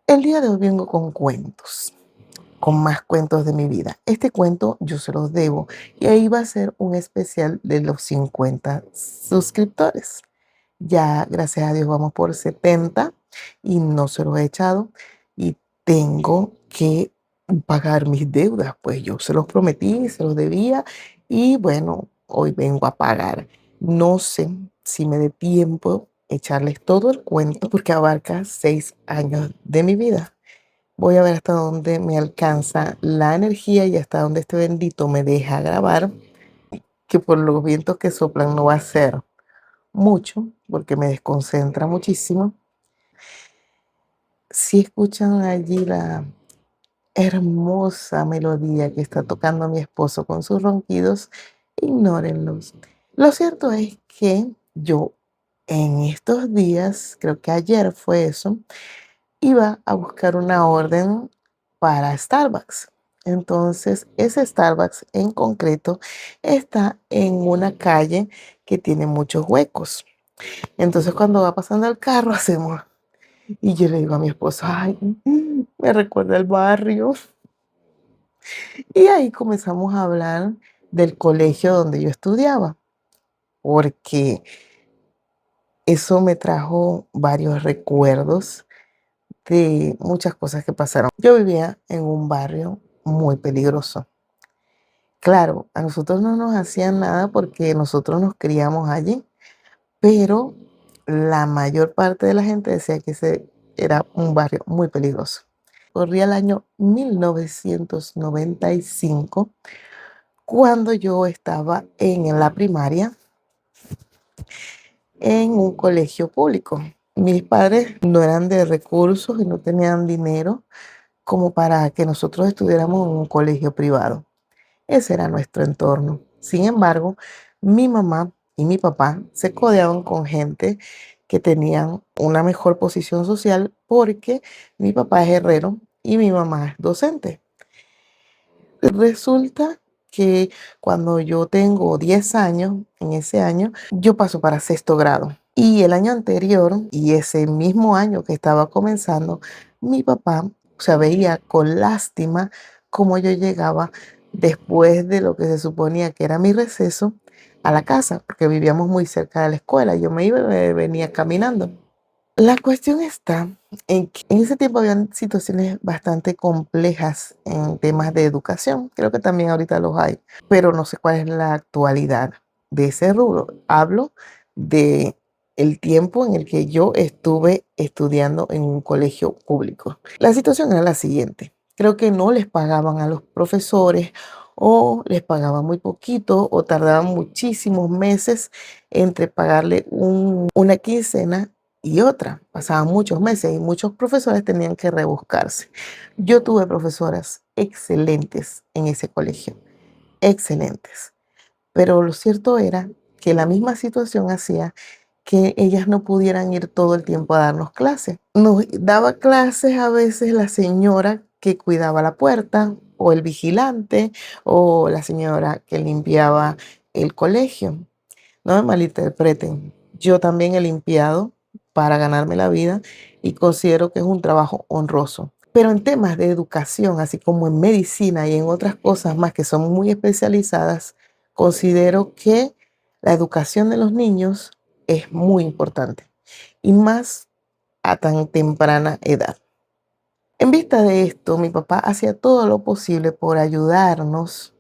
El día de hoy vengo con cuentos, con más cuentos de mi vida. Este cuento yo se los debo y ahí va a ser un especial de los 50 suscriptores. Ya, gracias a Dios, vamos por 70 y no se los he echado y tengo que pagar mis deudas, pues yo se los prometí, se los debía y bueno, hoy vengo a pagar. No sé si me dé tiempo echarles todo el cuento porque abarca 6 años de mi vida. Voy a ver hasta dónde me alcanza la energía y hasta dónde este bendito me deja grabar, que por los vientos que soplan no va a ser mucho, porque me desconcentra muchísimo. Si escuchan allí la hermosa melodía que está tocando mi esposo con sus ronquidos, ignórenlos. Lo cierto es que yo en estos días, creo que ayer fue eso, iba a buscar una orden para Starbucks. Entonces, ese Starbucks en concreto está en una calle que tiene muchos huecos. Entonces, cuando va pasando el carro, hacemos, y yo le digo a mi esposo, ay, me recuerda el barrio. Y ahí comenzamos a hablar del colegio donde yo estudiaba, porque eso me trajo varios recuerdos de muchas cosas que pasaron. Yo vivía en un barrio muy peligroso. Claro, a nosotros no nos hacían nada porque nosotros nos criamos allí, pero la mayor parte de la gente decía que ese era un barrio muy peligroso. Corría el año 1995 cuando yo estaba en la primaria en un colegio público. Mis padres no eran de recursos y no tenían dinero como para que nosotros estuviéramos en un colegio privado. Ese era nuestro entorno. Sin embargo, mi mamá y mi papá se codeaban con gente que tenían una mejor posición social porque mi papá es herrero y mi mamá es docente. Resulta que cuando yo tengo 10 años, en ese año, yo paso para sexto grado. Y el año anterior, y ese mismo año que estaba comenzando, mi papá, o sea, veía con lástima cómo yo llegaba después de lo que se suponía que era mi receso a la casa, porque vivíamos muy cerca de la escuela. Yo me iba y me venía caminando. La cuestión está en que en ese tiempo habían situaciones bastante complejas en temas de educación. Creo que también ahorita los hay, pero no sé cuál es la actualidad de ese rubro. Hablo de el tiempo en el que yo estuve estudiando en un colegio público. La situación era la siguiente. Creo que no les pagaban a los profesores o les pagaban muy poquito o tardaban muchísimos meses entre pagarle una quincena y otra. Pasaban muchos meses y muchos profesores tenían que rebuscarse. Yo tuve profesoras excelentes en ese colegio, excelentes. Pero lo cierto era que la misma situación hacía que ellas no pudieran ir todo el tiempo a darnos clases. Nos daba clases a veces la señora que cuidaba la puerta o el vigilante o la señora que limpiaba el colegio. No me malinterpreten, yo también he limpiado para ganarme la vida y considero que es un trabajo honroso. Pero en temas de educación, así como en medicina y en otras cosas más que son muy especializadas, considero que la educación de los niños es muy importante y más a tan temprana edad. En vista de esto, mi papá hacía todo lo posible por ayudarnos,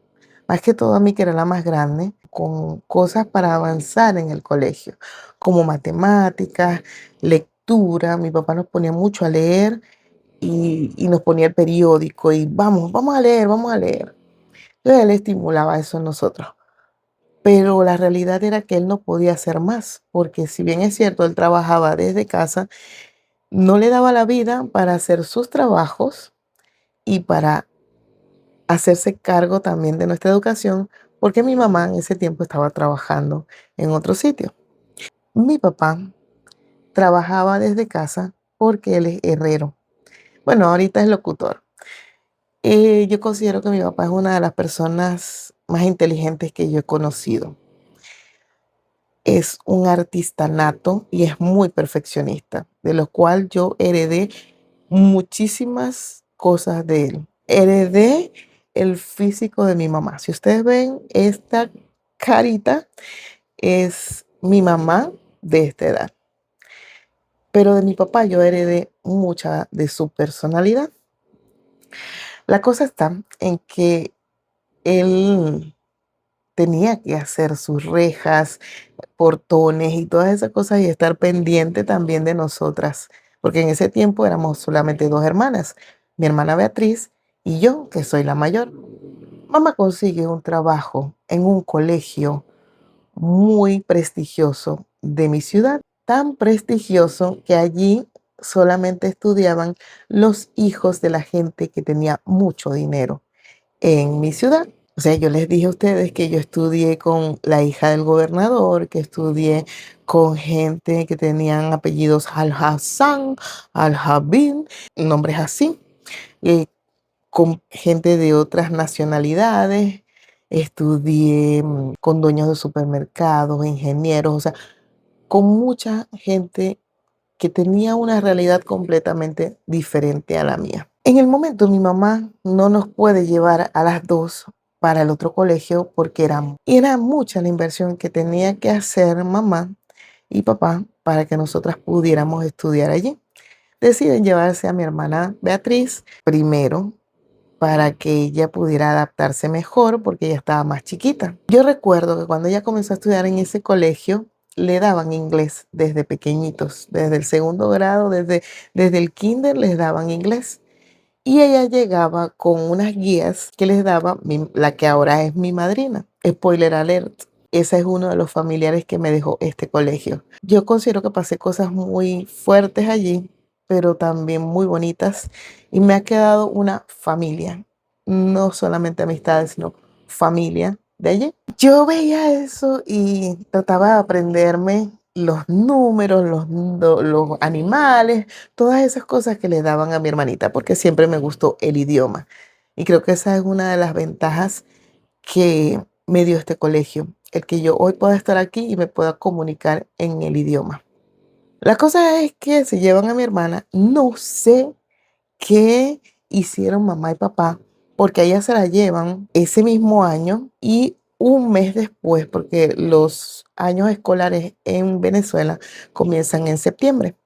más que todo a mí que era la más grande, con cosas para avanzar en el colegio, como matemáticas, lectura. Mi papá nos ponía mucho a leer y nos ponía el periódico y vamos a leer, vamos a leer. Entonces él estimulaba eso en nosotros. Pero la realidad era que él no podía hacer más, porque si bien es cierto, él trabajaba desde casa, no le daba la vida para hacer sus trabajos y para hacerse cargo también de nuestra educación, porque mi mamá en ese tiempo estaba trabajando en otro sitio. Mi papá trabajaba desde casa porque él es herrero. Bueno, ahorita es locutor. Yo considero que mi papá es una de las personas más inteligentes que yo he conocido. Es un artista nato y es muy perfeccionista, de lo cual yo heredé muchísimas cosas de él. Heredé el físico de mi mamá. Si ustedes ven esta carita, es mi mamá de esta edad. Pero de mi papá yo heredé mucha de su personalidad. La cosa está en que él tenía que hacer sus rejas, portones y todas esas cosas y estar pendiente también de nosotras, porque en ese tiempo éramos solamente dos hermanas, mi hermana Beatriz y yo, que soy la mayor. Mamá consigue un trabajo en un colegio muy prestigioso de mi ciudad, tan prestigioso que allí solamente estudiaban los hijos de la gente que tenía mucho dinero en mi ciudad. O sea, yo les dije a ustedes que yo estudié con la hija del gobernador, que estudié con gente que tenían apellidos Al-Hassan, Al-Habib, nombres así, con gente de otras nacionalidades. Estudié con dueños de supermercados, ingenieros, o sea, con mucha gente que tenía una realidad completamente diferente a la mía. En el momento mi mamá no nos puede llevar a las dos para el otro colegio porque era mucha la inversión que tenía que hacer mamá y papá para que nosotras pudiéramos estudiar allí. Deciden llevarse a mi hermana Beatriz primero para que ella pudiera adaptarse mejor porque ella estaba más chiquita. Yo recuerdo que cuando ella comenzó a estudiar en ese colegio, le daban inglés desde pequeñitos, desde el segundo grado, desde el kinder les daban inglés. Y ella llegaba con unas guías que les daba la que ahora es mi madrina. Spoiler alert. Ese es uno de los familiares que me dejó este colegio. Yo considero que pasé cosas muy fuertes allí, pero también muy bonitas. Y me ha quedado una familia. No solamente amistades, sino familia de allí. Yo veía eso y trataba de aprenderme los números, los animales, todas esas cosas que le daban a mi hermanita, porque siempre me gustó el idioma. Y creo que esa es una de las ventajas que me dio este colegio, el que yo hoy pueda estar aquí y me pueda comunicar en el idioma. La cosa es que se llevan a mi hermana, no sé qué hicieron mamá y papá, porque a ella se la llevan ese mismo año y un mes después, porque los años escolares en Venezuela comienzan en septiembre.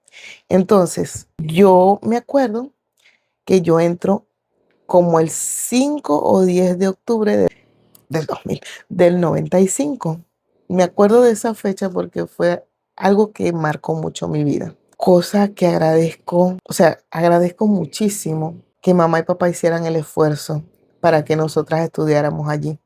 Entonces, yo me acuerdo que yo entro como el 5 o 10 de octubre del 2000, del 95. Me acuerdo de esa fecha porque fue algo que marcó mucho mi vida. Cosa que agradezco, o sea, agradezco muchísimo que mamá y papá hicieran el esfuerzo para que nosotras estudiáramos allí.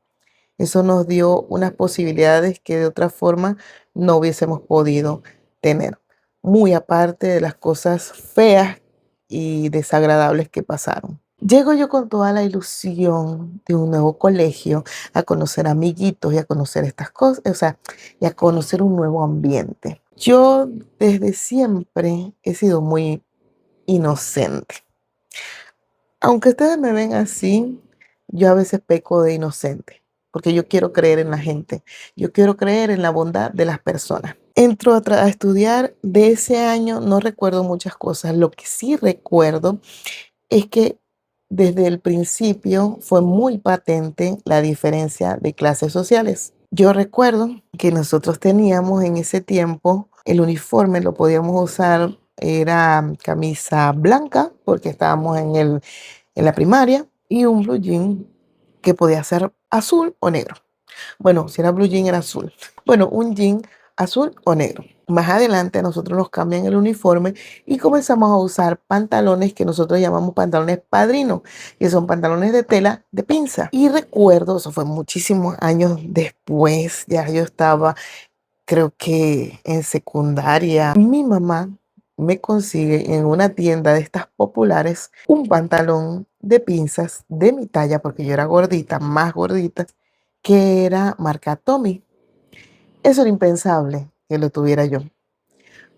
Eso nos dio unas posibilidades que de otra forma no hubiésemos podido tener. Muy aparte de las cosas feas y desagradables que pasaron. Llego yo con toda la ilusión de un nuevo colegio, a conocer amiguitos y a conocer estas cosas, o sea, y a conocer un nuevo ambiente. Yo desde siempre he sido muy inocente. Aunque ustedes me ven así, yo a veces peco de inocente, porque yo quiero creer en la gente, yo quiero creer en la bondad de las personas. Entro a estudiar de ese año, no recuerdo muchas cosas. Lo que sí recuerdo es que desde el principio fue muy patente la diferencia de clases sociales. Yo recuerdo que nosotros teníamos en ese tiempo el uniforme, lo podíamos usar, era camisa blanca, porque estábamos en la primaria, y un blue jean que podía ser azul o negro. Bueno, si era blue jean era azul. Bueno, un jean azul o negro. Más adelante a nosotros nos cambian el uniforme y comenzamos a usar pantalones que nosotros llamamos pantalones padrinos, que son pantalones de tela de pinza. Y recuerdo, eso fue muchísimos años después, ya yo estaba, creo que en secundaria, mi mamá me consigue en una tienda de estas populares un pantalón de pinzas de mi talla, porque yo era gordita, más gordita, que era marca Tommy. Eso era impensable que lo tuviera yo,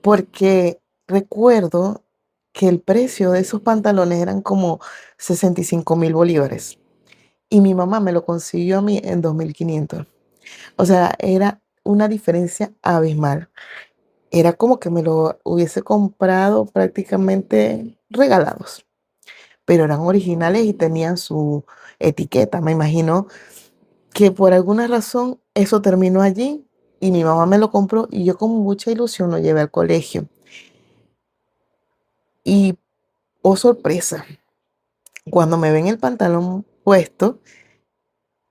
porque recuerdo que el precio de esos pantalones eran como 65.000 bolívares y mi mamá me lo consiguió a mí en 2.500. O sea, era una diferencia abismal. Era como que me lo hubiese comprado prácticamente regalados, pero eran originales y tenían su etiqueta. Me imagino que por alguna razón eso terminó allí y mi mamá me lo compró y yo con mucha ilusión lo llevé al colegio. Y, oh sorpresa, cuando me ven el pantalón puesto,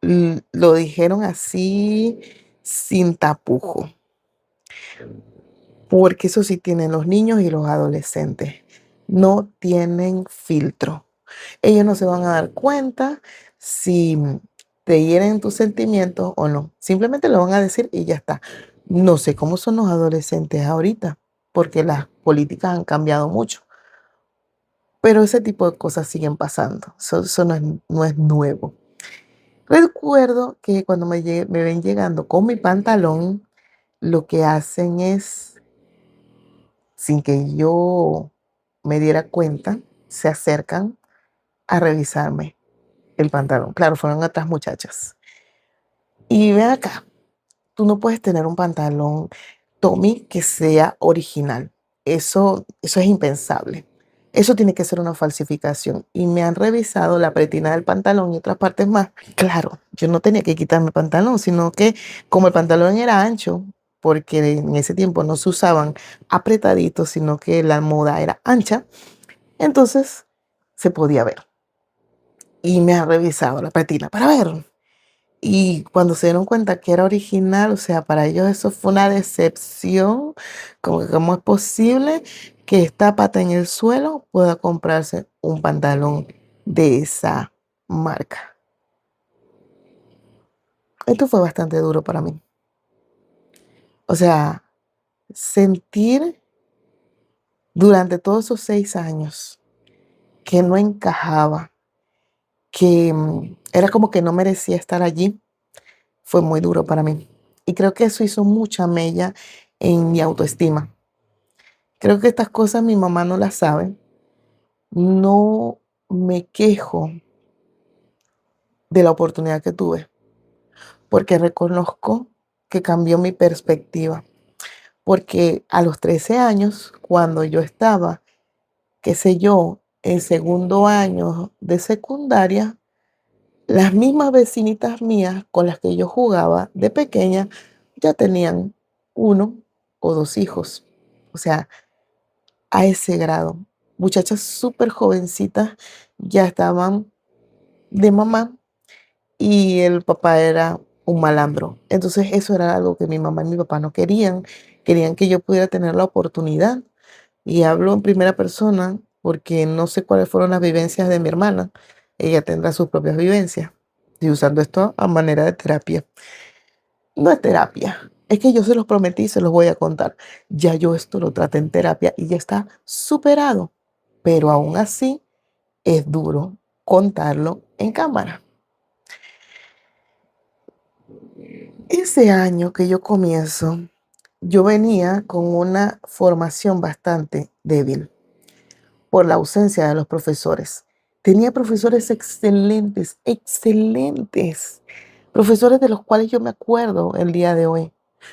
lo dijeron así sin tapujo, porque eso sí tienen los niños y los adolescentes, no tienen filtro. Ellos no se van a dar cuenta si te hieren tus sentimientos o no. Simplemente lo van a decir y ya está. No sé cómo son los adolescentes ahorita, porque las políticas han cambiado mucho, pero ese tipo de cosas siguen pasando. Eso no es nuevo. Recuerdo que cuando me ven llegando con mi pantalón, lo que hacen es, sin que yo me diera cuenta, se acercan a revisarme el pantalón. Claro, fueron otras muchachas. Y ven acá, tú no puedes tener un pantalón Tommy que sea original. Eso es impensable. Eso tiene que ser una falsificación. Y me han revisado la pretina del pantalón y otras partes más. Claro, yo no tenía que quitarme el pantalón, sino que como el pantalón era ancho, porque en ese tiempo no se usaban apretaditos, sino que la moda era ancha, entonces se podía ver. Y me han revisado la pretina para ver. Y cuando se dieron cuenta que era original, o sea, para ellos eso fue una decepción, como que cómo es posible que esta pata en el suelo pueda comprarse un pantalón de esa marca. Esto fue bastante duro para mí. O sea, sentir durante todos esos 6 años que no encajaba, que era como que no merecía estar allí, fue muy duro para mí. Y creo que eso hizo mucha mella en mi autoestima. Creo que estas cosas mi mamá no las sabe. No me quejo de la oportunidad que tuve, porque reconozco que cambió mi perspectiva. Porque a los 13 años, cuando yo estaba, qué sé yo, en segundo año de secundaria, las mismas vecinitas mías con las que yo jugaba de pequeña ya tenían 1 o 2 hijos. O sea, a ese grado. Muchachas súper jovencitas ya estaban de mamá y el papá era un malandro. Entonces eso era algo que mi mamá y mi papá no querían. Querían que yo pudiera tener la oportunidad. Y hablo en primera persona porque no sé cuáles fueron las vivencias de mi hermana. Ella tendrá sus propias vivencias. Y usando esto a manera de terapia. No es terapia. Es que yo se los prometí y se los voy a contar. Ya yo esto lo traté en terapia y ya está superado. Pero aún así es duro contarlo en cámara. Ese año que yo comienzo, yo venía con una formación bastante débil por la ausencia de los profesores. Tenía profesores excelentes, excelentes, profesores de los cuales yo me acuerdo el día de hoy,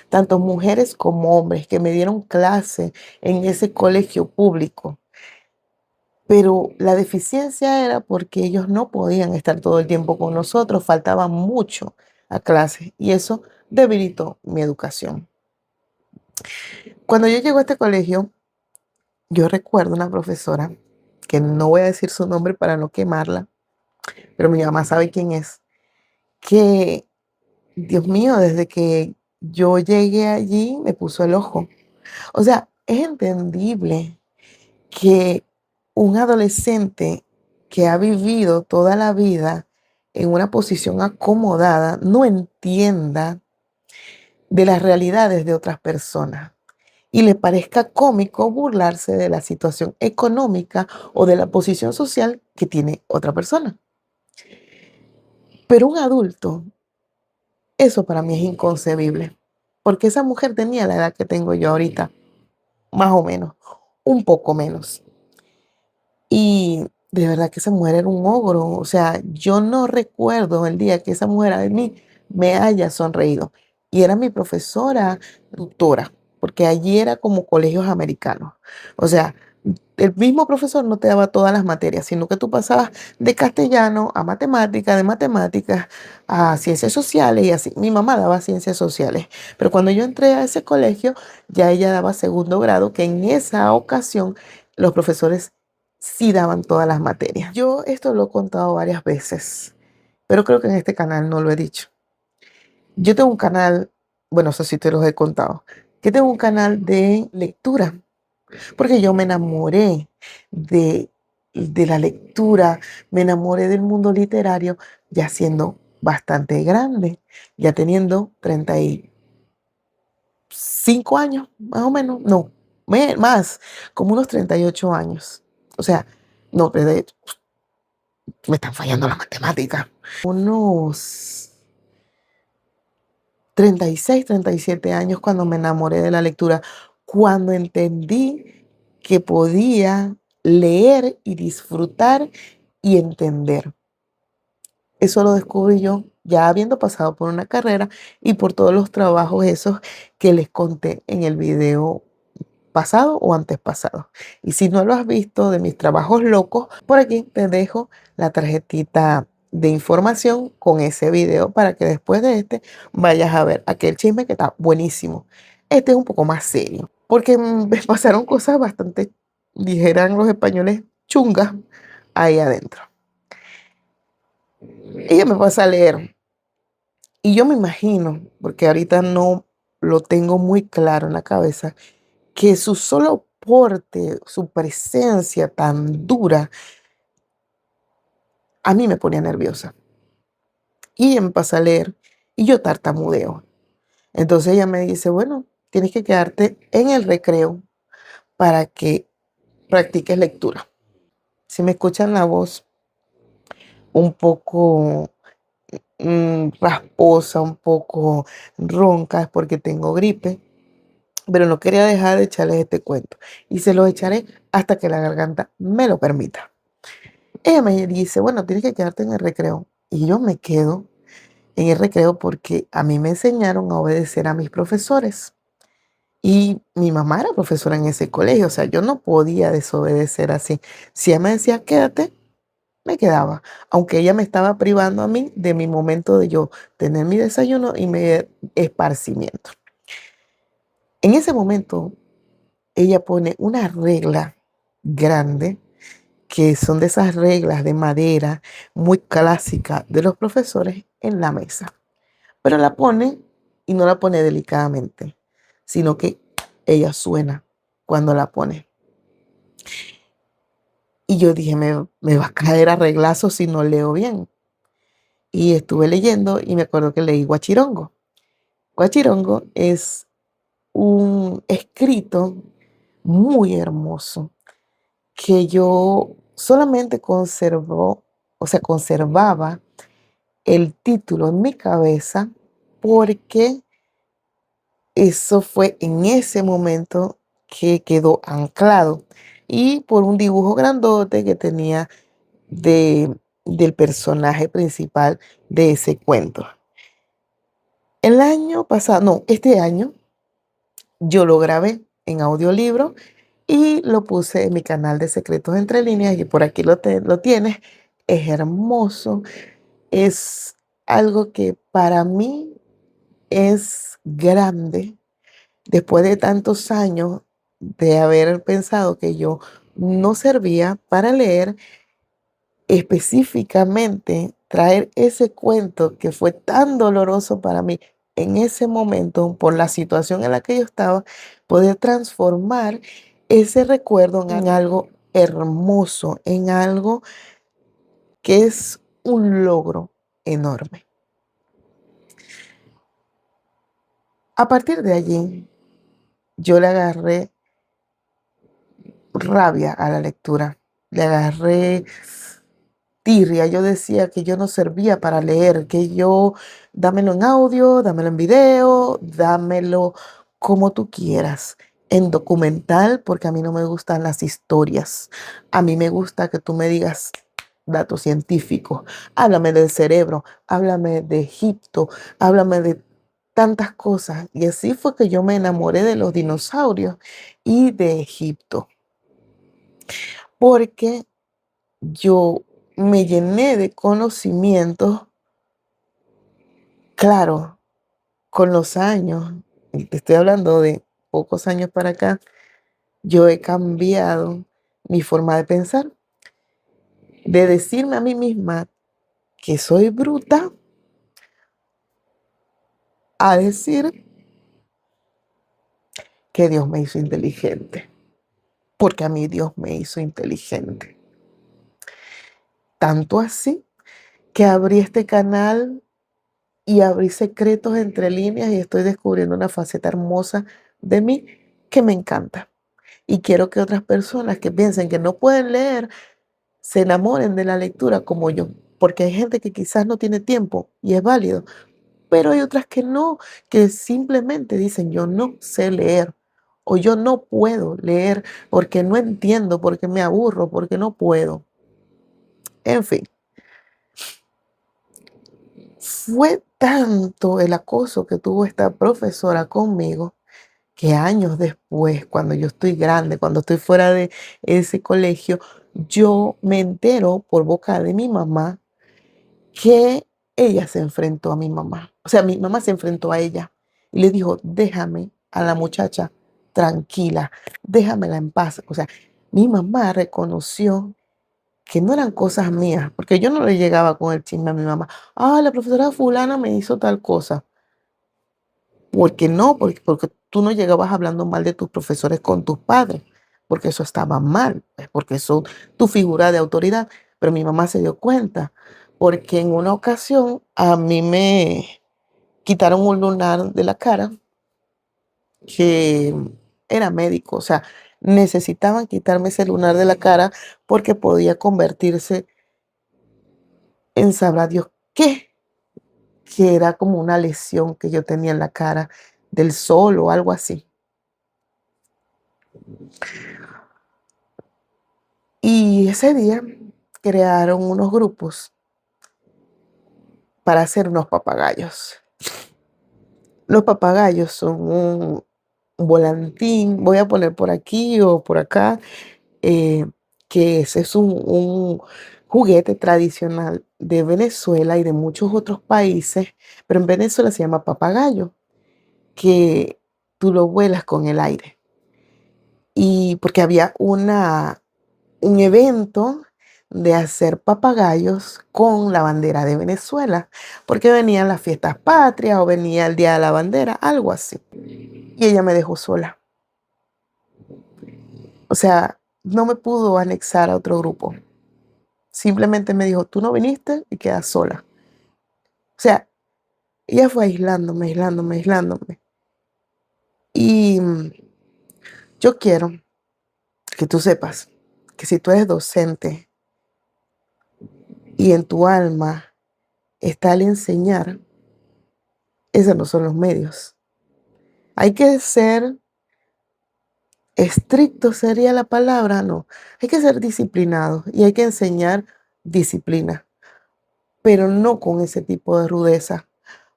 tanto mujeres como hombres que me dieron clase en ese colegio público. Pero la deficiencia era porque ellos no podían estar todo el tiempo con nosotros, faltaba mucho a clase y eso debilitó mi educación. Cuando yo llego a este colegio, yo recuerdo una profesora, que no voy a decir su nombre para no quemarla, pero mi mamá sabe quién es, que, Dios mío, desde que yo llegué allí me puso el ojo. O sea, es entendible que un adolescente que ha vivido toda la vida en una posición acomodada no entienda de las realidades de otras personas y le parezca cómico burlarse de la situación económica o de la posición social que tiene otra persona. Pero un adulto, eso para mí es inconcebible, porque esa mujer tenía la edad que tengo yo ahorita, más o menos, un poco menos. Y de verdad que esa mujer era un ogro. O sea, yo no recuerdo el día que esa mujer a mí me haya sonreído. Y era mi profesora tutora, porque allí era como colegios americanos. O sea, el mismo profesor no te daba todas las materias, sino que tú pasabas de castellano a matemáticas, de matemáticas a ciencias sociales y así. Mi mamá daba ciencias sociales, pero cuando yo entré a ese colegio, ya ella daba segundo grado, que en esa ocasión los profesores sí daban todas las materias. Yo esto lo he contado varias veces, pero creo que en este canal no lo he dicho. Yo tengo un canal, bueno, eso sí te los he contado, que tengo un canal de lectura, porque yo me enamoré de, de la lectura, me enamoré del mundo literario ya siendo bastante grande, ya teniendo 35 años, más o menos, no, más, como unos 38 años. O sea, no, me están fallando las matemáticas. Unos 36, 37 años cuando me enamoré de la lectura, cuando entendí que podía leer y disfrutar y entender. Eso lo descubrí yo ya habiendo pasado por una carrera y por todos los trabajos esos que les conté en el video pasado o antes pasado. Y si no lo has visto de mis trabajos locos, por aquí te dejo la tarjetita de información con ese video para que después de este vayas a ver aquel chisme que está buenísimo. Este es un poco más serio, porque me pasaron cosas bastante, dijeran los españoles, chungas ahí adentro. Ella me pasa a leer y yo me imagino, porque ahorita no lo tengo muy claro en la cabeza, que su solo porte, su presencia tan dura, a mí me ponía nerviosa. Y ella me pasa a leer y yo tartamudeo. Entonces ella me dice, bueno, tienes que quedarte en el recreo para que practiques lectura. Si me escuchan la voz un poco rasposa, un poco ronca, es porque tengo gripe, pero no quería dejar de echarles este cuento. Y se los echaré hasta que la garganta me lo permita. Ella me dice, bueno, tienes que quedarte en el recreo. Y yo me quedo en el recreo porque a mí me enseñaron a obedecer a mis profesores. Y mi mamá era profesora en ese colegio, o sea, yo no podía desobedecer así. Si ella me decía, quédate, me quedaba. Aunque ella me estaba privando a mí de mi momento de yo tener mi desayuno y mi esparcimiento. En ese momento, ella pone una regla grande que son de esas reglas de madera muy clásicas de los profesores en la mesa. Pero la pone y no la pone delicadamente, sino que ella suena cuando la pone. Y yo dije, me va a caer a reglazo si no leo bien. Y estuve leyendo y me acuerdo que leí Guachirongo. Guachirongo es un escrito muy hermoso que yo solamente conservaba el título en mi cabeza porque eso fue en ese momento que quedó anclado y por un dibujo grandote que tenía del personaje principal de ese cuento. El año pasado, no, este año yo lo grabé en audiolibro y lo puse en mi canal de Secretos Entre Líneas y por aquí lo tienes. Es hermoso, es algo que para mí es grande. Después de tantos años de haber pensado que yo no servía para leer, específicamente traer ese cuento que fue tan doloroso para mí en ese momento por la situación en la que yo estaba, poder transformar ese recuerdo en algo hermoso, en algo que es un logro enorme. A partir de allí, yo le agarré rabia a la lectura, le agarré tirria. Yo decía que yo no servía para leer, que yo dámelo en audio, dámelo en video, dámelo como tú quieras. En documental, porque a mí no me gustan las historias. A mí me gusta que tú me digas datos científicos. Háblame del cerebro, háblame de Egipto, háblame de tantas cosas. Y así fue que yo me enamoré de los dinosaurios y de Egipto, porque yo me llené de conocimientos, claro, con los años, y te estoy hablando de pocos años para acá, yo he cambiado mi forma de pensar, de decirme a mí misma que soy bruta, a decir que Dios me hizo inteligente, porque a mí Dios me hizo inteligente. Tanto así que abrí este canal y abrí secretos entre líneas y estoy descubriendo una faceta hermosa de mí que me encanta. Y quiero que otras personas que piensen que no pueden leer se enamoren de la lectura como yo, porque hay gente que quizás no tiene tiempo y es válido, pero hay otras que no, que simplemente dicen yo no sé leer o yo no puedo leer porque no entiendo, porque me aburro, porque no puedo. En fin, fue tanto el acoso que tuvo esta profesora conmigo que años después, cuando yo estoy grande, cuando estoy fuera de ese colegio, yo me entero por boca de mi mamá que ella se enfrentó a mi mamá. O sea, mi mamá se enfrentó a ella y le dijo, déjame a la muchacha tranquila, déjamela en paz. O sea, mi mamá reconoció que no eran cosas mías, porque yo no le llegaba con el chisme a mi mamá. Ah, la profesora fulana me hizo tal cosa. ¿Por qué no? Porque tú no llegabas hablando mal de tus profesores con tus padres, porque eso estaba mal, pues, porque son tu figura de autoridad. Pero mi mamá se dio cuenta, porque en una ocasión a mí me quitaron un lunar de la cara que era médico, o sea, necesitaban quitarme ese lunar de la cara porque podía convertirse en sabrá Dios qué, que era como una lesión que yo tenía en la cara del sol o algo así. Y ese día crearon unos grupos para hacer unos papagayos. Los papagayos son un volantín, voy a poner por aquí o por acá, eh, que ese es un juguete tradicional de Venezuela y de muchos otros países, pero en Venezuela se llama papagayo, que tú lo vuelas con el aire. Y porque había un evento de hacer papagayos con la bandera de Venezuela, porque venían las fiestas patrias o venía el Día de la Bandera, algo así. Y ella me dejó sola. O sea, no me pudo anexar a otro grupo. Simplemente me dijo, tú no viniste y quedas sola. O sea, ella fue aislándome, aislándome, aislándome. Y yo quiero que tú sepas que si tú eres docente y en tu alma está el enseñar, esos no son los medios. Hay que ser estricto, sería la palabra, no. Hay que ser disciplinado y hay que enseñar disciplina, pero no con ese tipo de rudeza,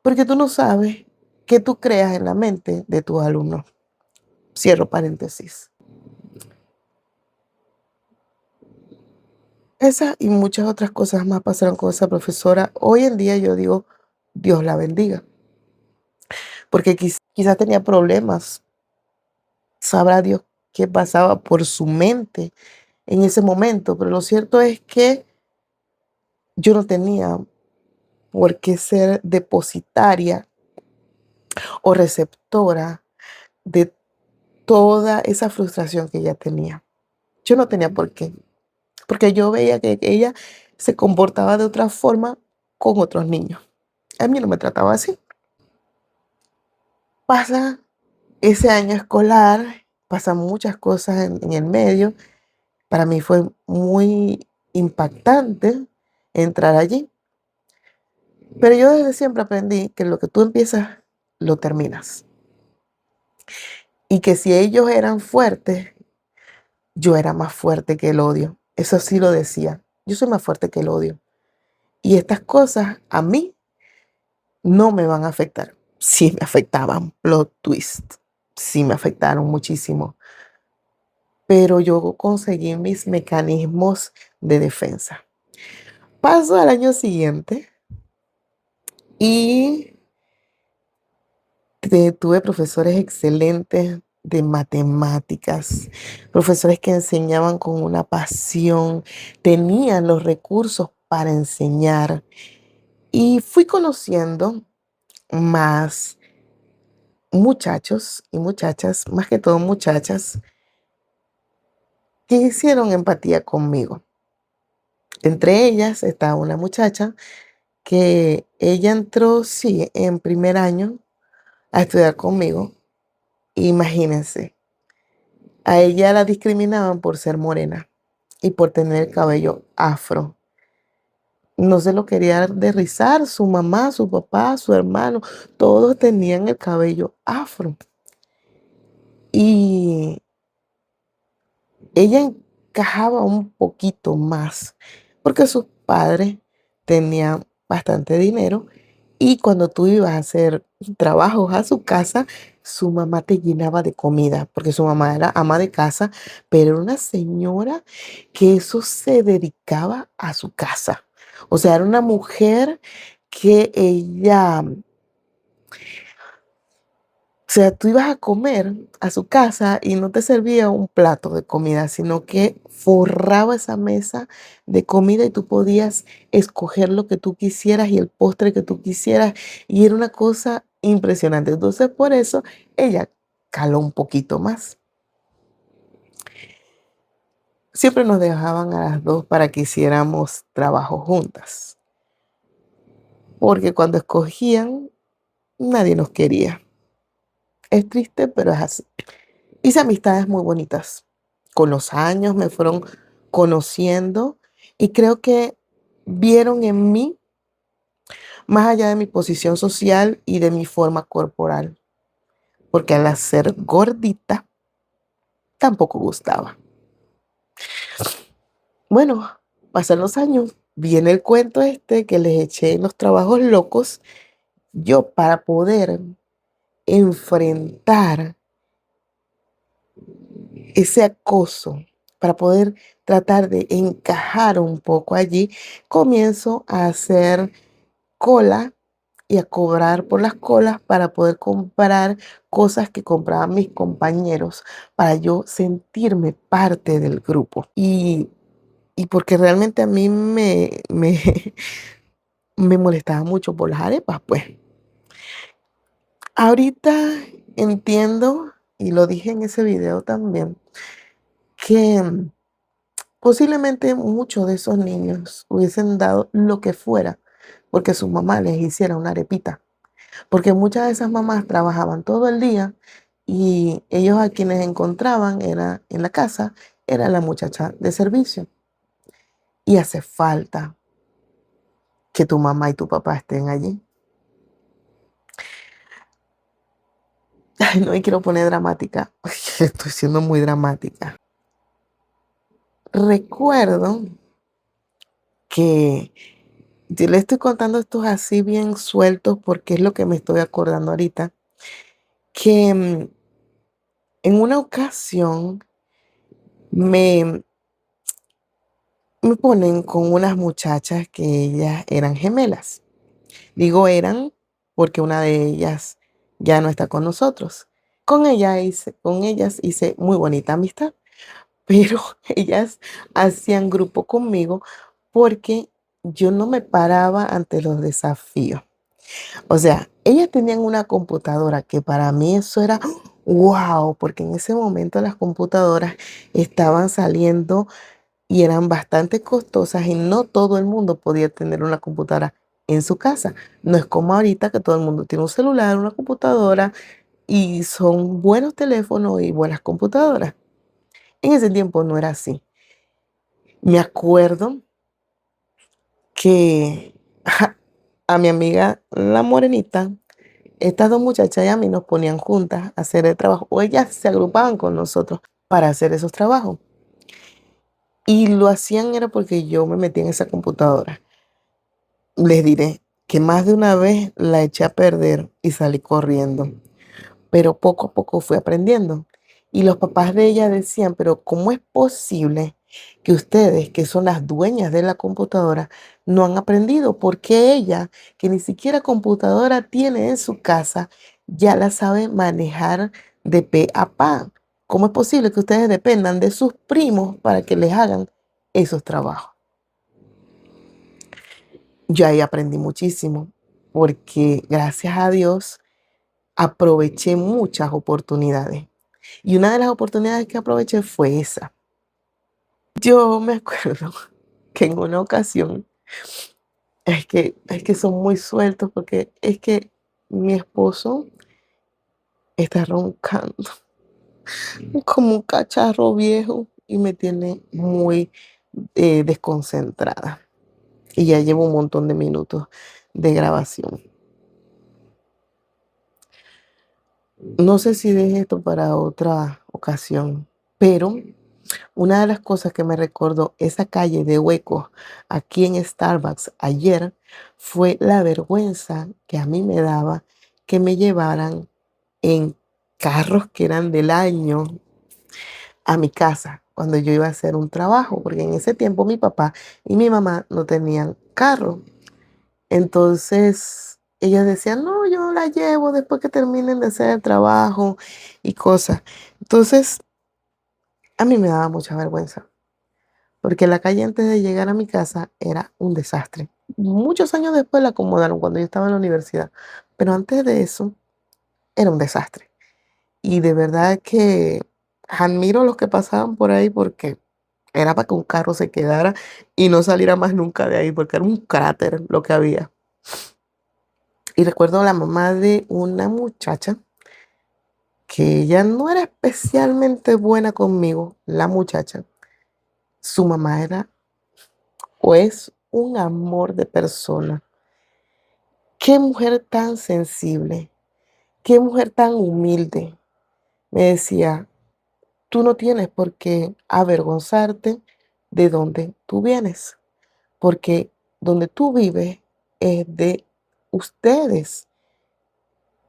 porque tú no sabes qué tú creas en la mente de tus alumnos. Cierro paréntesis. Esa y muchas otras cosas más pasaron con esa profesora. Hoy en día yo digo, Dios la bendiga, porque quizás tenía problemas. Sabrá Dios qué pasaba por su mente en ese momento, pero lo cierto es que yo no tenía por qué ser depositaria o receptora de toda esa frustración que ella tenía. Yo no tenía por qué, porque yo veía que ella se comportaba de otra forma con otros niños. A mí no me trataba así. Pasa ese año escolar, pasan muchas cosas en el medio. Para mí fue muy impactante entrar allí, pero yo desde siempre aprendí que lo que tú empiezas, lo terminas. Y que si ellos eran fuertes, yo era más fuerte que el odio. Eso sí lo decía. Yo soy más fuerte que el odio. Y estas cosas a mí no me van a afectar. sí me afectaban, plot twist, sí me afectaron muchísimo, pero yo conseguí mis mecanismos de defensa. Paso al año siguiente y tuve profesores excelentes de matemáticas, profesores que enseñaban con una pasión, tenían los recursos para enseñar y fui conociendo más muchachos y muchachas, más que todo muchachas, que hicieron empatía conmigo. Entre ellas estaba una muchacha que ella entró, sí, en primer año a estudiar conmigo. Imagínense, a ella la discriminaban por ser morena y por tener el cabello afro. No se lo quería de rizar, su mamá, su papá, su hermano, todos tenían el cabello afro. Y ella encajaba un poquito más porque sus padres tenían bastante dinero y cuando tú ibas a hacer trabajos a su casa, su mamá te llenaba de comida porque su mamá era ama de casa, pero era una señora que eso se dedicaba a su casa. O sea, era una mujer que ella, o sea, tú ibas a comer a su casa y no te servía un plato de comida, sino que forraba esa mesa de comida y tú podías escoger lo que tú quisieras y el postre que tú quisieras. Y era una cosa impresionante. Entonces, por eso ella caló un poquito más. Siempre nos dejaban a las dos para que hiciéramos trabajo juntas, porque cuando escogían, nadie nos quería. Es triste, pero es así. Hice amistades muy bonitas. Con los años me fueron conociendo y creo que vieron en mí más allá de mi posición social y de mi forma corporal, porque al ser gordita tampoco gustaba. Bueno, pasan los años, viene el cuento este que les eché en los trabajos locos. Yo para poder enfrentar ese acoso, para poder tratar de encajar un poco allí, comienzo a hacer cola y a cobrar por las colas para poder comprar cosas que compraban mis compañeros, para yo sentirme parte del grupo. Y porque realmente a mí me molestaba mucho por las arepas, pues. Ahorita entiendo, y lo dije en ese video también, que posiblemente muchos de esos niños hubiesen dado lo que fuera porque su mamá les hiciera una arepita, porque muchas de esas mamás trabajaban todo el día y ellos a quienes encontraban era en la casa, era la muchacha de servicio. Y hace falta que tu mamá y tu papá estén allí. Ay, no me quiero poner dramática, estoy siendo muy dramática. Recuerdo que yo le estoy contando estos así bien sueltos porque es lo que me estoy acordando ahorita, que en una ocasión me, me ponen con unas muchachas que ellas eran gemelas. Digo eran porque una de ellas ya no está con nosotros. Con ellas hice muy bonita amistad, pero ellas hacían grupo conmigo porque yo no me paraba ante los desafíos. O sea, ellas tenían una computadora que para mí eso era wow, porque en ese momento las computadoras estaban saliendo y eran bastante costosas y no todo el mundo podía tener una computadora en su casa. No es como ahorita que todo el mundo tiene un celular, una computadora y son buenos teléfonos y buenas computadoras. En ese tiempo no era así. Me acuerdo que a mi amiga la morenita, estas dos muchachas y a mí nos ponían juntas a hacer el trabajo, o ellas se agrupaban con nosotros para hacer esos trabajos. Y lo hacían era porque yo me metí en esa computadora. Les diré, que más de una vez la eché a perder y salí corriendo, pero poco a poco fui aprendiendo. Y los papás de ella decían, pero ¿cómo es posible que ustedes, que son las dueñas de la computadora, no han aprendido? Porque ella, que ni siquiera computadora tiene en su casa, ya la sabe manejar de pe a pa. ¿Cómo es posible que ustedes dependan de sus primos para que les hagan esos trabajos? Yo ahí aprendí muchísimo, porque gracias a Dios aproveché muchas oportunidades. Y una de las oportunidades que aproveché fue esa. Yo me acuerdo que en una ocasión, es que son muy sueltos porque es que mi esposo está roncando como un cacharro viejo y me tiene muy desconcentrada. Y ya llevo un montón de minutos de grabación. No sé si deje esto para otra ocasión, pero una de las cosas que me recordó esa calle de huecos aquí en Starbucks ayer fue la vergüenza que a mí me daba que me llevaran en carros que eran del año a mi casa cuando yo iba a hacer un trabajo, porque en ese tiempo mi papá y mi mamá no tenían carro. Entonces ellas decían, no, yo la llevo después que terminen de hacer el trabajo y cosas. Entonces a mí me daba mucha vergüenza porque la calle antes de llegar a mi casa era un desastre. Muchos años después la acomodaron cuando yo estaba en la universidad, pero antes de eso era un desastre. Y de verdad que admiro a los que pasaban por ahí porque era para que un carro se quedara y no saliera más nunca de ahí, porque era un cráter lo que había. Y recuerdo a la mamá de una muchacha que ella no era especialmente buena conmigo, la muchacha. Su mamá era o es un amor de persona. Qué mujer tan sensible, qué mujer tan humilde. Me decía, tú no tienes por qué avergonzarte de donde tú vienes, porque donde tú vives es de ustedes.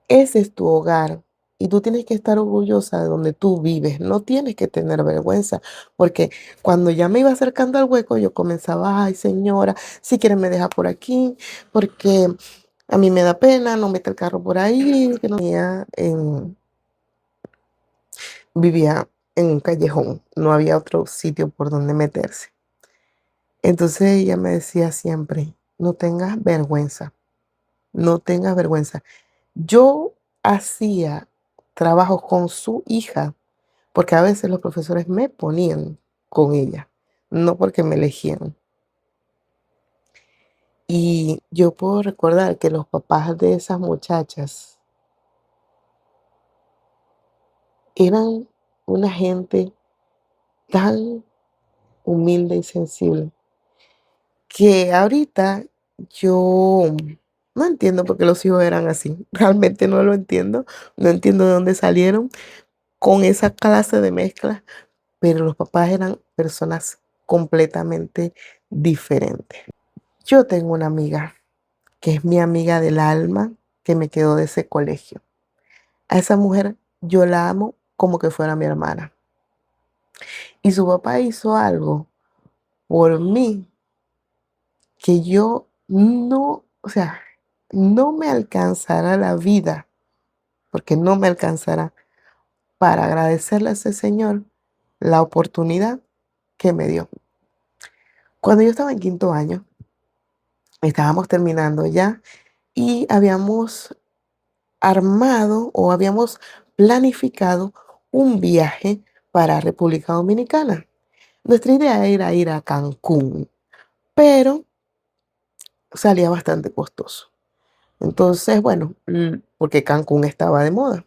Ese es tu hogar y tú tienes que estar orgullosa de donde tú vives. No tienes que tener vergüenza, porque cuando ya me iba acercando al hueco, yo comenzaba, ay señora, si quieres me deja por aquí, porque a mí me da pena, no mete el carro por ahí, que no vivía en un callejón, no había otro sitio por donde meterse. Entonces ella me decía siempre, no tengas vergüenza, no tengas vergüenza. Yo hacía trabajos con su hija, porque a veces los profesores me ponían con ella, no porque me elegían. Y yo puedo recordar que los papás de esas muchachas eran una gente tan humilde y sensible que ahorita yo no entiendo por qué los hijos eran así. Realmente no lo entiendo. No entiendo de dónde salieron con esa clase de mezcla, pero los papás eran personas completamente diferentes. Yo tengo una amiga que es mi amiga del alma, que me quedó de ese colegio. A esa mujer yo la amo como que fuera mi hermana. Y su papá hizo algo por mí que yo no, o sea, no me alcanzará la vida, porque no me alcanzará para agradecerle a ese señor la oportunidad que me dio. Cuando yo estaba en quinto año, estábamos terminando ya y habíamos armado o habíamos planificado un viaje para República Dominicana. Nuestra idea era ir a Cancún, pero salía bastante costoso. Entonces, bueno, porque Cancún estaba de moda.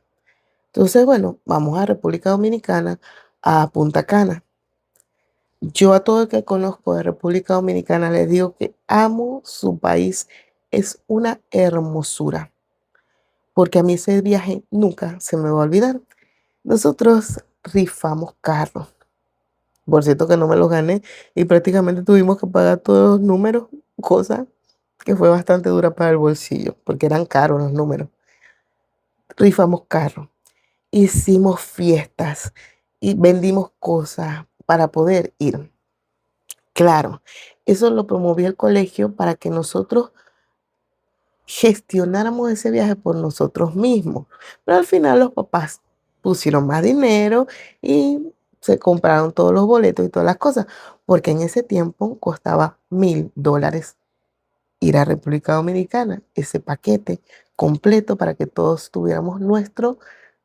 Entonces, bueno, vamos a República Dominicana, a Punta Cana. Yo a todo el que conozco de República Dominicana les digo que amo su país. Es una hermosura, porque a mí ese viaje nunca se me va a olvidar. Nosotros rifamos carros. Por cierto que no me los gané y prácticamente tuvimos que pagar todos los números, cosas. que fue bastante dura para el bolsillo, porque eran caros los números. Rifamos carros, hicimos fiestas y vendimos cosas para poder ir. Claro, eso lo promovió el colegio para que nosotros gestionáramos ese viaje por nosotros mismos. Pero al final los papás pusieron más dinero y se compraron todos los boletos y todas las cosas, porque en ese tiempo costaba $1000 ir a República Dominicana, ese paquete completo para que todos tuviéramos nuestro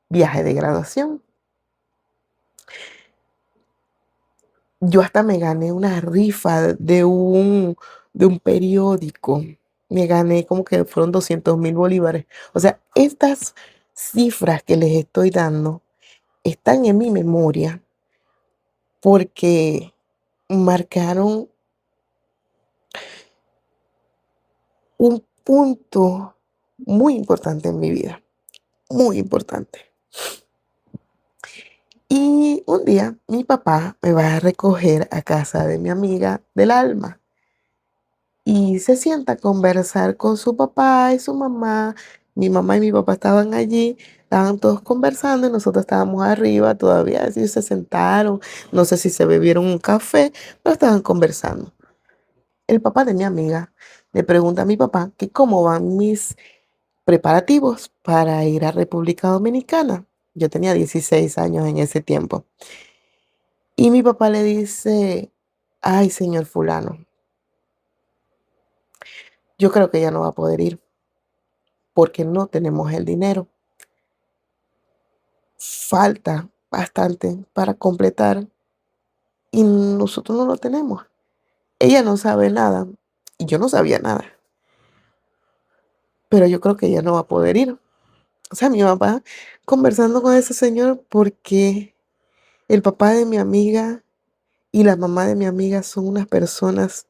viaje de graduación. Yo hasta me gané una rifa de un periódico. Me gané como que fueron 200.000 bolívares. O sea, estas cifras que les estoy dando están en mi memoria porque marcaron un punto muy importante en mi vida, muy importante. Y un día mi papá me va a recoger a casa de mi amiga del alma. Y se sienta a conversar con su papá y su mamá. Mi mamá y mi papá estaban allí, estaban todos conversando y nosotros estábamos arriba todavía. Así se sentaron, no sé si se bebieron un café, pero estaban conversando. El papá de mi amiga le pregunta a mi papá que cómo van mis preparativos para ir a República Dominicana. Yo tenía 16 años en ese tiempo. Y mi papá le dice, ay, señor fulano, yo creo que ya no va a poder ir porque no tenemos el dinero. Falta bastante para completar y nosotros no lo tenemos. Ella no sabe nada y yo no sabía nada, pero yo creo que ella no va a poder ir. O sea, mi papá conversando con ese señor porque el papá de mi amiga y la mamá de mi amiga son unas personas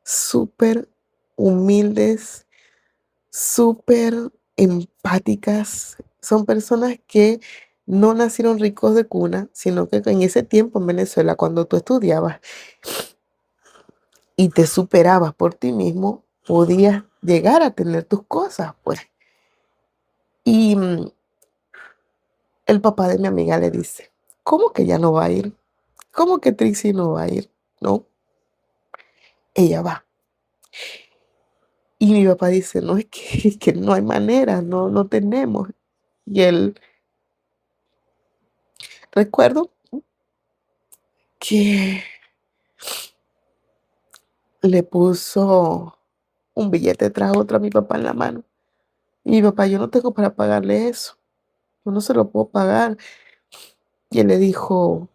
súper humildes, súper empáticas. Son personas que no nacieron ricos de cuna, sino que en ese tiempo en Venezuela, cuando tú estudiabas y te superabas por ti mismo, podías llegar a tener tus cosas, pues. Y el papá de mi amiga le dice, ¿cómo que ya no va a ir? ¿Cómo que Trixie no va a ir? No, ella va. Y mi papá dice, no, es que no hay manera, no tenemos. Y él, recuerdo que le puso un billete tras otro a mi papá en la mano. Y mi papá, yo no tengo para pagarle eso. Yo no se lo puedo pagar. Y él le dijo,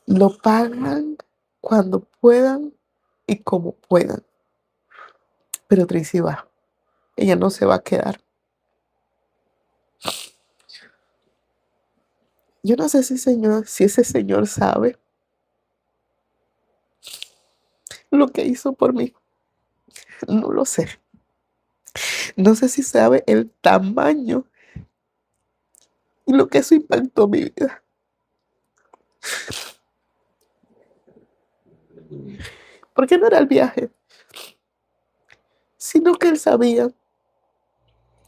lo pagan cuando puedan y como puedan. Pero Tracy va. Ella no se va a quedar. Yo no sé si ese señor sabe lo que hizo por mí. No lo sé. No sé si sabe el tamaño y lo que eso impactó mi vida. Porque no era el viaje, sino que él sabía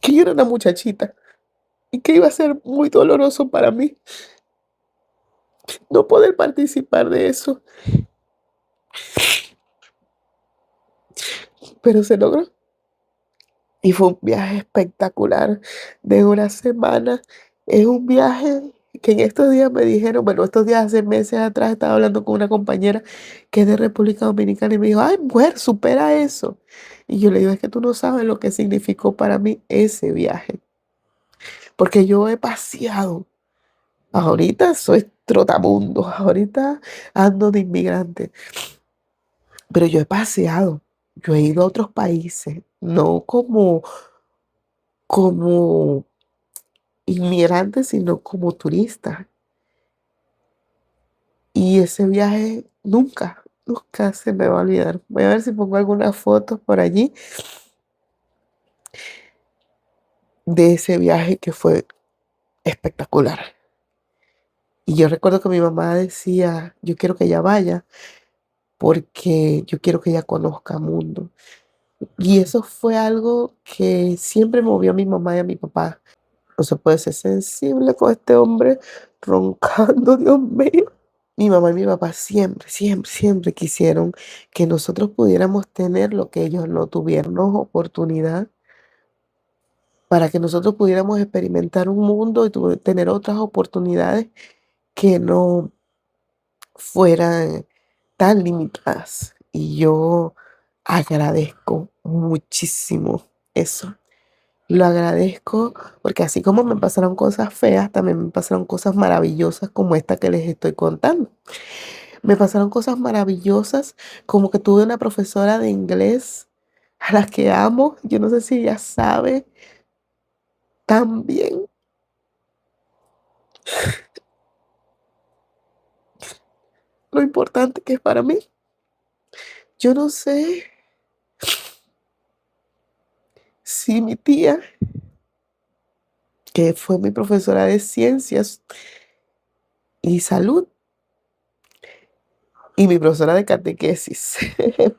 que yo era una muchachita y que iba a ser muy doloroso para mí no poder participar de eso. Pero se logró. Y fue un viaje espectacular de una semana. Es un viaje que en estos días me dijeron, bueno, estos días hace meses atrás estaba hablando con una compañera que es de República Dominicana y me dijo, ay, mujer, supera eso. Y yo le digo, es que tú no sabes lo que significó para mí ese viaje. Porque yo he paseado. Ahorita soy trotamundo, ahorita ando de inmigrante. Pero yo he paseado. Yo he ido a otros países, no como inmigrante, sino como turista. Y ese viaje nunca se me va a olvidar. Voy a ver si pongo algunas fotos por allí de ese viaje que fue espectacular. Y yo recuerdo que mi mamá decía, yo quiero que ella vaya, porque yo quiero que ella conozca mundo. Y eso fue algo que siempre movió a mi mamá y a mi papá. No se puede ser sensible con este hombre roncando, Dios mío. Mi mamá y mi papá siempre, siempre, siempre quisieron que nosotros pudiéramos tener lo que ellos no tuvieron, oportunidad para que nosotros pudiéramos experimentar un mundo y tener otras oportunidades que no fueran tan limitadas. Y yo agradezco muchísimo eso. Lo agradezco porque así como me pasaron cosas feas, también me pasaron cosas maravillosas como esta que les estoy contando. Me pasaron cosas maravillosas como que tuve una profesora de inglés a la que amo. Yo no sé si ella sabe también lo importante que es para mí. Yo no sé si mi tía, que fue mi profesora de ciencias y salud, y mi profesora de catequesis,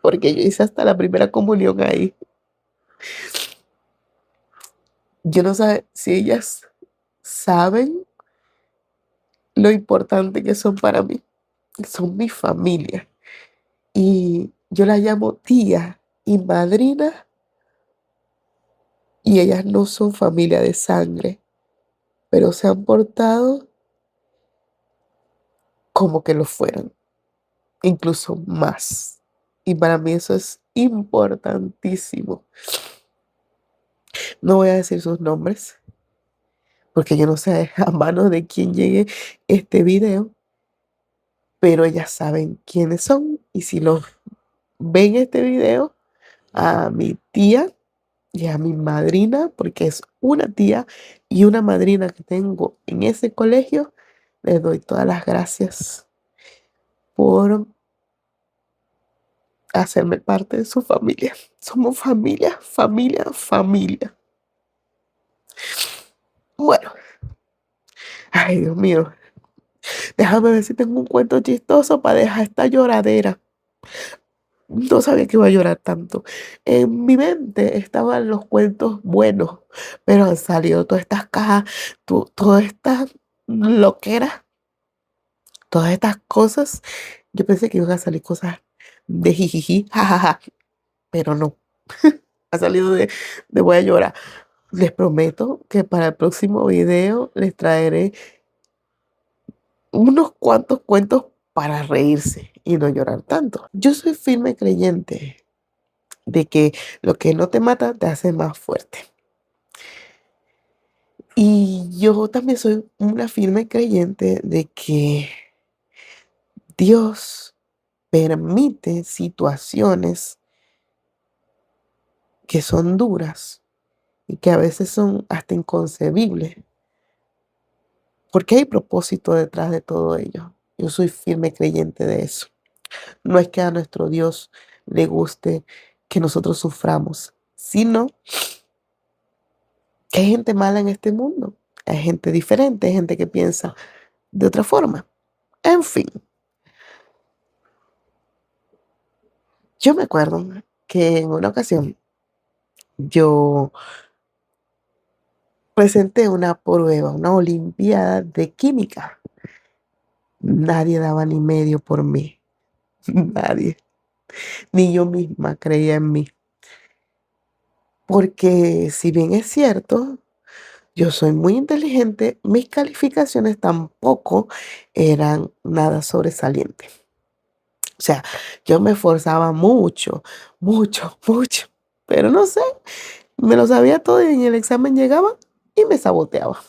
porque yo hice hasta la primera comunión ahí. Yo no sé si ellas saben lo importante que son para mí. Son mi familia. Y yo la llamo tía y madrina, y ellas no son familia de sangre, pero se han portado como que lo fueran, incluso más. Y para mí eso es importantísimo. No voy a decir sus nombres, porque yo no sé a manos de quién llegue este video, pero ellas saben quiénes son. Y si los ven este video, a mi tía y a mi madrina, porque es una tía y una madrina que tengo en ese colegio, les doy todas las gracias por hacerme parte de su familia. Somos familia, familia, familia. Bueno, ay Dios mío, déjame ver si tengo un cuento chistoso para dejar esta lloradera. No sabía que iba a llorar tanto. En mi mente estaban los cuentos buenos, pero han salido todas estas cajas, todas estas loqueras, todas estas cosas. Yo pensé que iban a salir cosas de jijiji, jajaja, pero no. Ha salido de voy a llorar. Les prometo que para el próximo video les traeré unos cuantos cuentos para reírse y no llorar tanto. Yo soy firme creyente de que lo que no te mata te hace más fuerte. Y yo también soy una firme creyente de que Dios permite situaciones que son duras y que a veces son hasta inconcebibles, porque hay propósito detrás de todo ello. Yo soy firme creyente de eso. No es que a nuestro Dios le guste que nosotros suframos, sino que hay gente mala en este mundo, hay gente diferente, hay gente que piensa de otra forma. En fin, yo me acuerdo que en una ocasión yo presenté una prueba, una olimpiada de química. Nadie daba ni medio por mí, nadie, ni yo misma creía en mí. Porque si bien es cierto, yo soy muy inteligente, mis calificaciones tampoco eran nada sobresalientes. O sea, yo me esforzaba mucho, mucho, mucho, pero no sé, me lo sabía todo y en el examen llegaba y me saboteaba.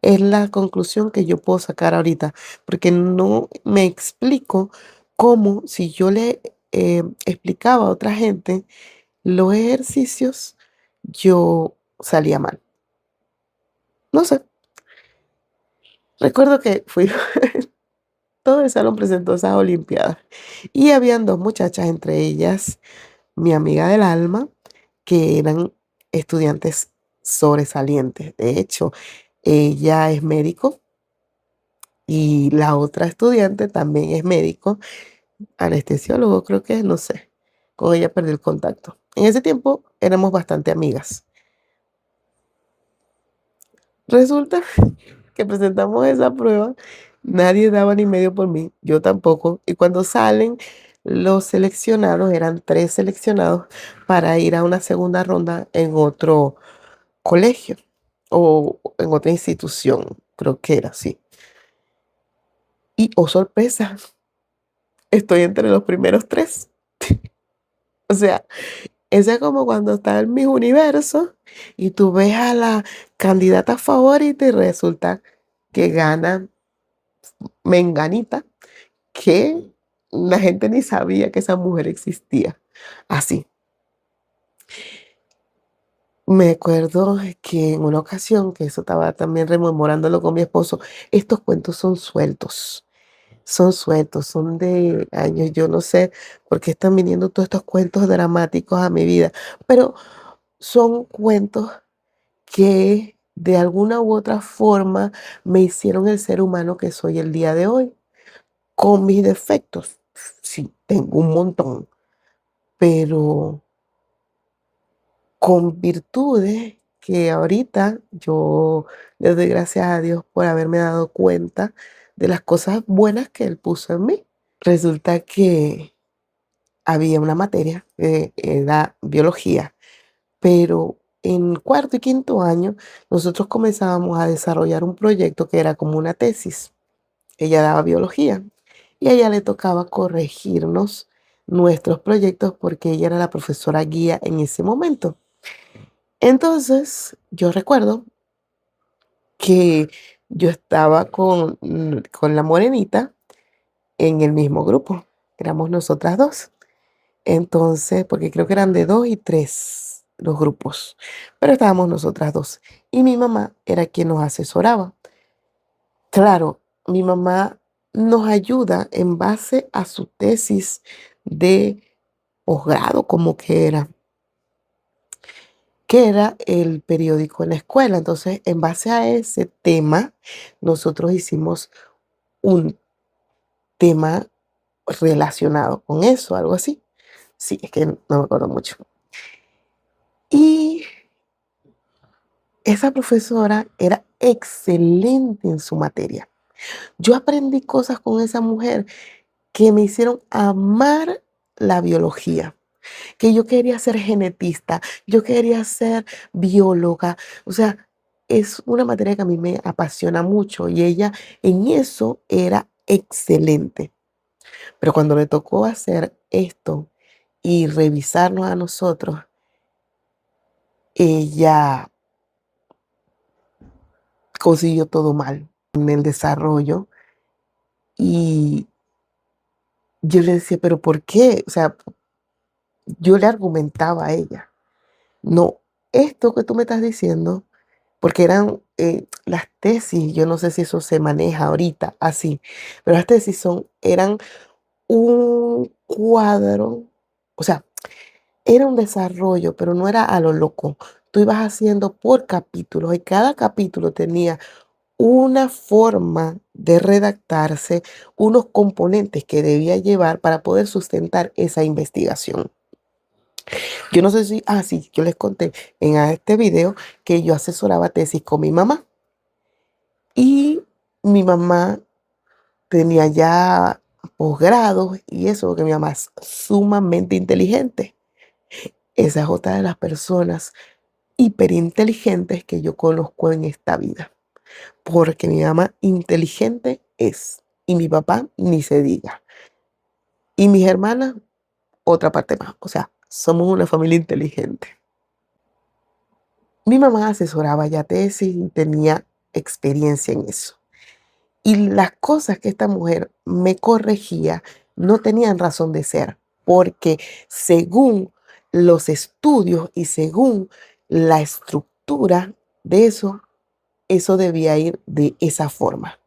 Es la conclusión que yo puedo sacar ahorita, porque no me explico cómo si yo le explicaba a otra gente los ejercicios, yo salía mal. No sé, recuerdo que fui, todo el salón presentó esas olimpiadas y habían dos muchachas, entre ellas mi amiga del alma, que eran estudiantes sobresalientes. De hecho, ella es médico y la otra estudiante también es médico. anestesiólogo, creo que, no sé. Con ella perdí el contacto. En ese tiempo éramos bastante amigas. Resulta que presentamos esa prueba, nadie daba ni medio por mí, yo tampoco. Y cuando salen los seleccionados, eran 3 seleccionados para ir a una segunda ronda en otro colegio o en otra institución, creo que era así. Y, oh sorpresa, estoy entre los primeros 3. O sea, eso es como cuando está en Miss Universo y tú ves a la candidata favorita y resulta que gana menganita, que la gente ni sabía que esa mujer existía. Así. Me acuerdo que en una ocasión, que eso estaba también rememorándolo con mi esposo, estos cuentos son sueltos, son de años. Yo no sé por qué están viniendo todos estos cuentos dramáticos a mi vida, pero son cuentos que de alguna u otra forma me hicieron el ser humano que soy el día de hoy, con mis defectos. Sí, tengo un montón, pero con virtudes que ahorita yo le doy gracias a Dios por haberme dado cuenta de las cosas buenas que Él puso en mí. Resulta que había una materia que era biología, pero en cuarto y quinto año nosotros comenzábamos a desarrollar un proyecto que era como una tesis. Ella daba biología y a ella le tocaba corregirnos nuestros proyectos porque ella era la profesora guía en ese momento. Entonces, yo recuerdo que yo estaba con la morenita en el mismo grupo. Éramos nosotras 2. Entonces, porque creo que eran de 2 y 3 los grupos, pero estábamos nosotras 2. Y mi mamá era quien nos asesoraba. Claro, mi mamá nos ayuda en base a su tesis de posgrado, como que era el periódico en la escuela. Entonces, en base a ese tema, nosotros hicimos un tema relacionado con eso, algo así. Sí, es que no me acuerdo mucho. Y esa profesora era excelente en su materia. Yo aprendí cosas con esa mujer que me hicieron amar la biología, que yo quería ser genetista, yo quería ser bióloga. O sea, es una materia que a mí me apasiona mucho y ella en eso era excelente. Pero cuando le tocó hacer esto y revisarnos a nosotros, ella consiguió todo mal en el desarrollo y yo le decía, pero ¿por qué? O sea, yo le argumentaba a ella, no, esto que tú me estás diciendo, porque eran las tesis, yo no sé si eso se maneja ahorita así, pero las tesis eran un cuadro, o sea, era un desarrollo, pero no era a lo loco. Tú ibas haciendo por capítulos y cada capítulo tenía una forma de redactarse, unos componentes que debía llevar para poder sustentar esa investigación. Yo no sé si, sí, yo les conté en este video que yo asesoraba tesis con mi mamá y mi mamá tenía ya posgrados y eso, porque mi mamá es sumamente inteligente. Esa es otra de las personas hiperinteligentes que yo conozco en esta vida, porque mi mamá inteligente es y mi papá ni se diga. Y mis hermanas, otra parte más. O sea, somos una familia inteligente. Mi mamá asesoraba ya tesis y tenía experiencia en eso. Y las cosas que esta mujer me corregía no tenían razón de ser, porque según los estudios y según la estructura de eso debía ir de esa forma.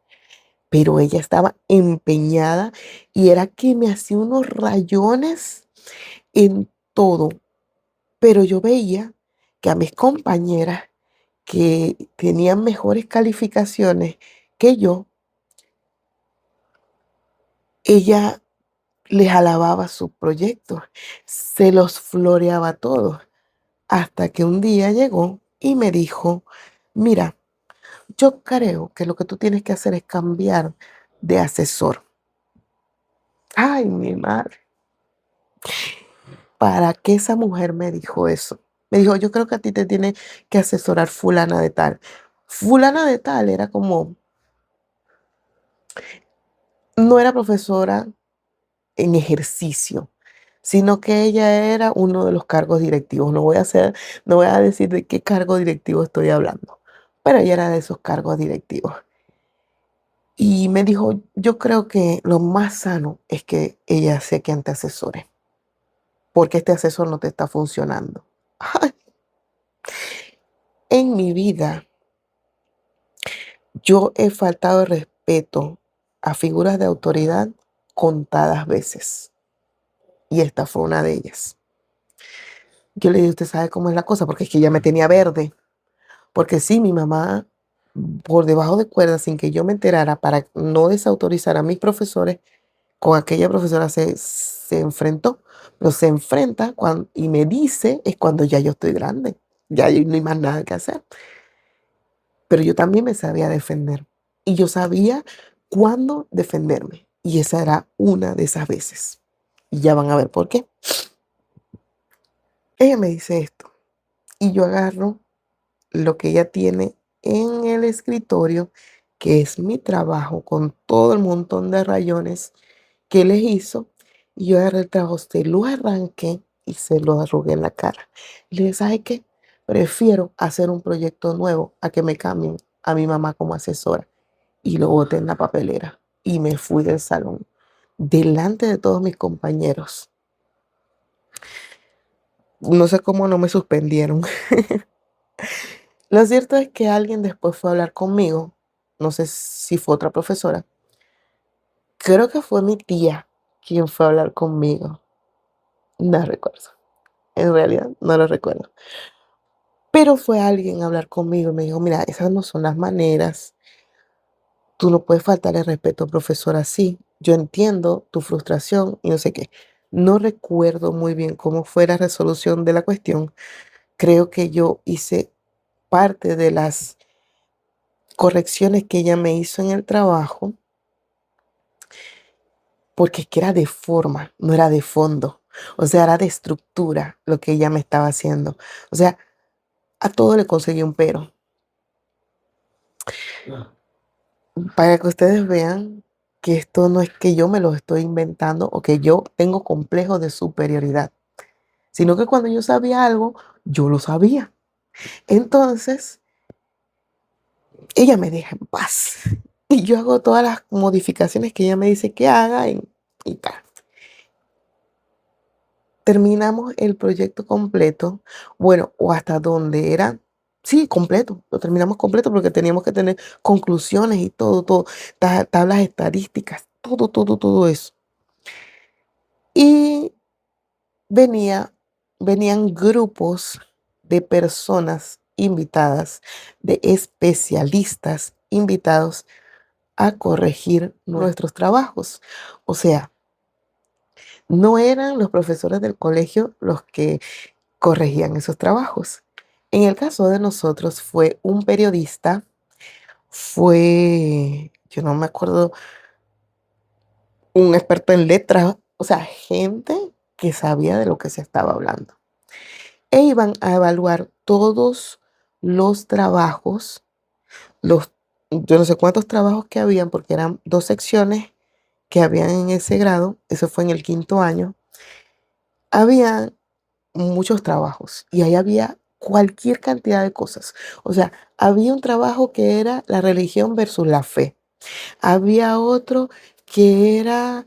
Pero ella estaba empeñada y era que me hacía unos rayones en todo. Pero yo veía que a mis compañeras que tenían mejores calificaciones que yo, ella les alababa sus proyectos, se los floreaba a todos, hasta que un día llegó y me dijo, mira, yo creo que lo que tú tienes que hacer es cambiar de asesor. Ay, mi madre, ¿para qué esa mujer me dijo eso? Me dijo, yo creo que a ti te tiene que asesorar fulana de tal. Fulana de tal era como, no era profesora en ejercicio, sino que ella era uno de los cargos directivos. No voy a decir de qué cargo directivo estoy hablando, pero ella era de esos cargos directivos. Y me dijo, yo creo que lo más sano es que ella sea quien te asesore, porque este asesor no te está funcionando. En mi vida, yo he faltado el respeto a figuras de autoridad contadas veces, y esta fue una de ellas. Yo le dije, usted sabe cómo es la cosa, porque es que ella me tenía verde. Porque sí, mi mamá, por debajo de cuerda, sin que yo me enterara, para no desautorizar a mis profesores, con aquella profesora se enfrentó. Pero se enfrenta y me dice, es cuando ya yo estoy grande, ya no hay más nada que hacer. Pero yo también me sabía defender. Y yo sabía cuándo defenderme. Y esa era una de esas veces. Y ya van a ver por qué. Ella me dice esto. Y yo agarro lo que ella tiene en el escritorio, que es mi trabajo, con todo el montón de rayones que les hizo, y yo agarré el trabajo, se lo arranqué y se lo arrugué en la cara. Y le dije, ¿sabe qué? Prefiero hacer un proyecto nuevo a que me cambien a mi mamá como asesora. Y lo boté en la papelera y me fui del salón, delante de todos mis compañeros. No sé cómo no me suspendieron. Lo cierto es que alguien después fue a hablar conmigo, no sé si fue otra profesora, creo que fue mi tía quien fue a hablar conmigo, no recuerdo, en realidad no lo recuerdo, pero fue alguien a hablar conmigo y me dijo, mira, esas no son las maneras, tú no puedes faltarle respeto al profesor así, yo entiendo tu frustración y no sé qué. No recuerdo muy bien cómo fue la resolución de la cuestión, creo que yo hice parte de las correcciones que ella me hizo en el trabajo, porque es que era de forma, no era de fondo. O sea, era de estructura lo que ella me estaba haciendo. O sea, a todo le conseguí un pero. Para que ustedes vean que esto no es que yo me lo estoy inventando o que yo tengo complejos de superioridad, sino que cuando yo sabía algo, yo lo sabía. Entonces, ella me deja en paz. Y yo hago todas las modificaciones que ella me dice que haga y tal. Terminamos el proyecto completo, bueno, o hasta donde era, sí, completo, lo terminamos completo porque teníamos que tener conclusiones y todo, tablas estadísticas, todo eso. Y venía, venían grupos de personas invitadas, de especialistas invitados a corregir nuestros trabajos. O sea, no eran los profesores del colegio los que corregían esos trabajos. En el caso de nosotros fue un periodista, yo no me acuerdo, un experto en letras, o sea, gente que sabía de lo que se estaba hablando. E iban a evaluar todos los trabajos, los, yo no sé cuántos trabajos que habían, porque eran 2 secciones que habían en ese grado, eso fue en el quinto año. Había muchos trabajos y ahí había cualquier cantidad de cosas. O sea, había un trabajo que era la religión versus la fe. Había otro que era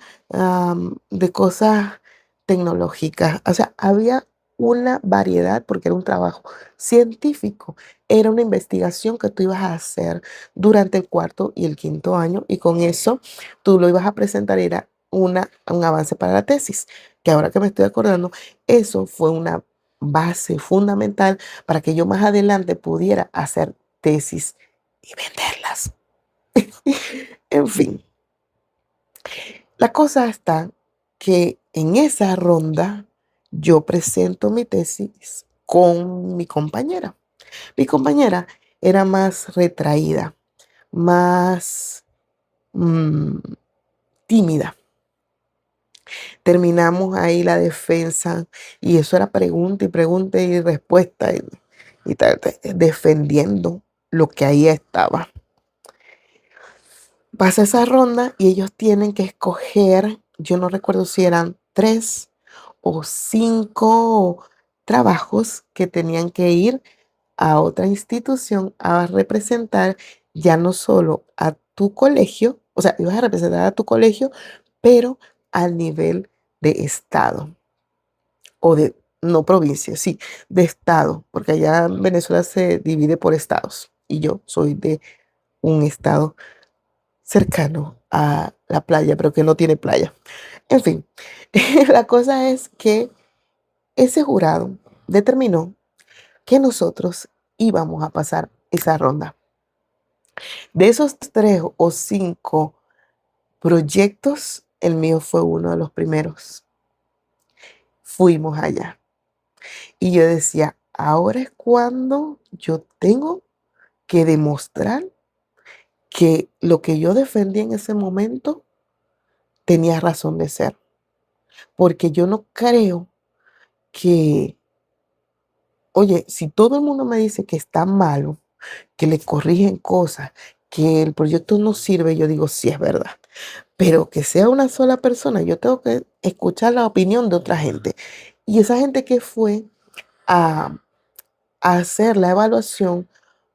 de cosas tecnológicas. O sea, había una variedad porque era un trabajo científico. Era una investigación que tú ibas a hacer durante el cuarto y el quinto año y con eso tú lo ibas a presentar, era un avance para la tesis, que ahora que me estoy acordando, eso fue una base fundamental para que yo más adelante pudiera hacer tesis y venderlas. En fin, la cosa está que en esa ronda yo presento mi tesis con mi compañera. Mi compañera era más retraída, más mm, tímida. Terminamos ahí la defensa y eso era pregunta y respuesta y tal, defendiendo lo que ahí estaba. Pasa esa ronda y ellos tienen que escoger, yo no recuerdo si eran 3 o 5 trabajos que tenían que ir a otra institución a representar ya no solo a tu colegio, o sea, ibas a representar a tu colegio, pero al nivel de estado o de, no provincia, sí, de estado, porque allá en Venezuela se divide por estados y yo soy de un estado cercano a la playa, pero que no tiene playa. En fin, la cosa es que ese jurado determinó que nosotros íbamos a pasar esa ronda. De esos 3 o 5 proyectos, el mío fue uno de los primeros. Fuimos allá. Y yo decía, ahora es cuando yo tengo que demostrar que lo que yo defendí en ese momento tenía razón de ser. Porque yo no creo que, oye, si todo el mundo me dice que está malo, que le corrigen cosas, que el proyecto no sirve, yo digo, sí es verdad. Pero que sea una sola persona, yo tengo que escuchar la opinión de otra gente. Y esa gente que fue a, a hacer la evaluación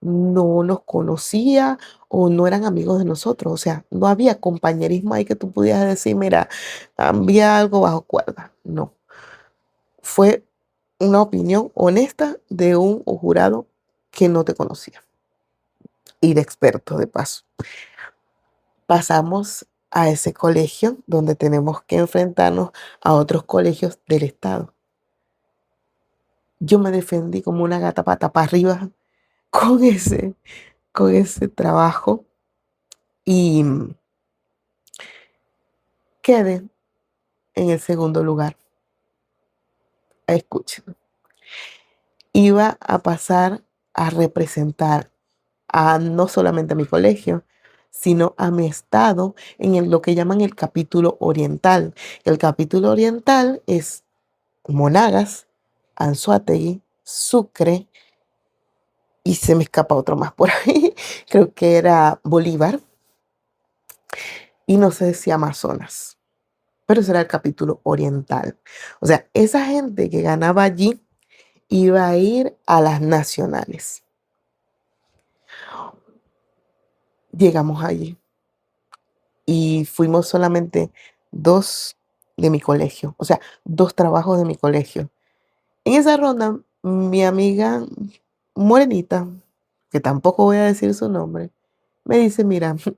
no nos conocía o no eran amigos de nosotros. O sea, no había compañerismo ahí que tú pudieras decir, mira, había algo bajo cuerda. No, fue una opinión honesta de un jurado que no te conocía y de expertos de paso. Pasamos a ese colegio donde tenemos que enfrentarnos a otros colegios del estado. Yo me defendí como una gata pata para arriba con con ese trabajo y quedé en el segundo lugar. Escuchen, iba a pasar a representar a no solamente a mi colegio, sino a mi estado en lo que llaman el capítulo oriental. El capítulo oriental es Monagas, Anzoátegui, Sucre y se me escapa otro más por ahí. Creo que era Bolívar y no sé si Amazonas, pero ese era el capítulo oriental. O sea, esa gente que ganaba allí iba a ir a las nacionales. Llegamos allí y fuimos solamente 2 de mi colegio, o sea, 2 trabajos de mi colegio. En esa ronda, mi amiga morenita, que tampoco voy a decir su nombre, me dice, mira, yo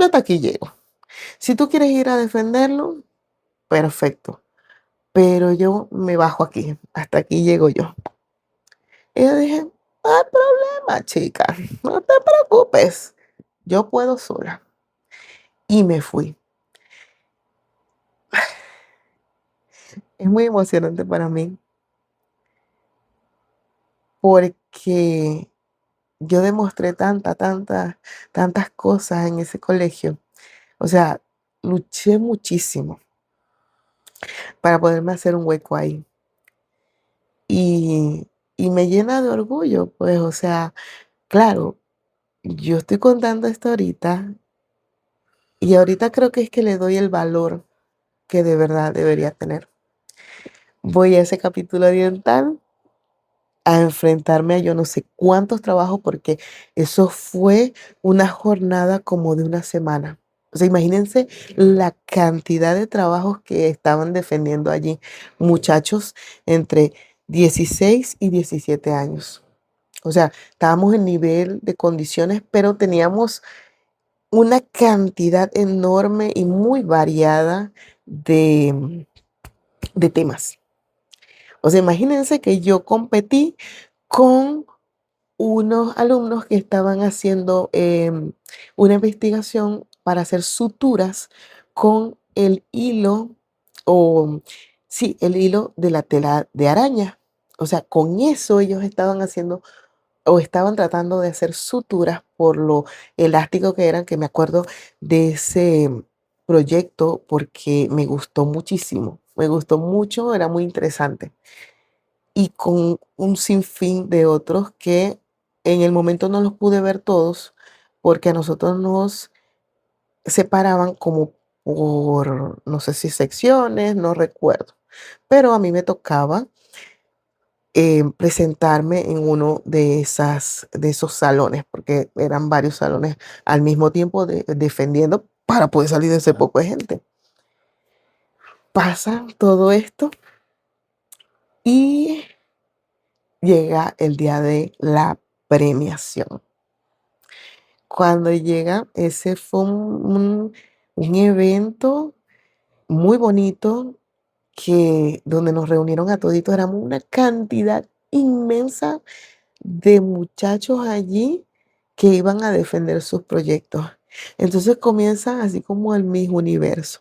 hasta aquí llego. Si tú quieres ir a defenderlo, perfecto, pero yo me bajo aquí, hasta aquí llego yo. Y yo dije, no hay problema, chica, no te preocupes, yo puedo sola. Y me fui. Es muy emocionante para mí porque yo demostré tantas cosas en ese colegio. O sea, luché muchísimo para poderme hacer un hueco ahí. Y, y me llena de orgullo, pues, o sea, claro, yo estoy contando esto ahorita y ahorita creo que es que le doy el valor que de verdad debería tener. Voy a ese capítulo oriental a enfrentarme a yo no sé cuántos trabajos, porque eso fue una jornada como de una semana. O sea, imagínense la cantidad de trabajos que estaban defendiendo allí, muchachos entre 16 y 17 años. O sea, estábamos en nivel de condiciones, pero teníamos una cantidad enorme y muy variada de temas. O sea, imagínense que yo competí con unos alumnos que estaban haciendo una investigación para hacer suturas con el hilo, O sí, el hilo de la tela de araña. O sea, con eso ellos estaban haciendo o estaban tratando de hacer suturas por lo elástico que eran, que me acuerdo de ese proyecto porque me gustó muchísimo, me gustó mucho, era muy interesante. Y con un sinfín de otros que en el momento no los pude ver todos porque a nosotros nos separaban como por, no sé si secciones, no recuerdo, pero a mí me tocaba presentarme en uno de esos salones, porque eran varios salones al mismo tiempo defendiendo para poder salir de ese poco de gente. Pasa todo esto y llega el día de la premiación. Cuando llega, ese fue un evento muy bonito que donde nos reunieron a toditos, éramos una cantidad inmensa de muchachos allí que iban a defender sus proyectos. Entonces comienzan así como el Miss Universo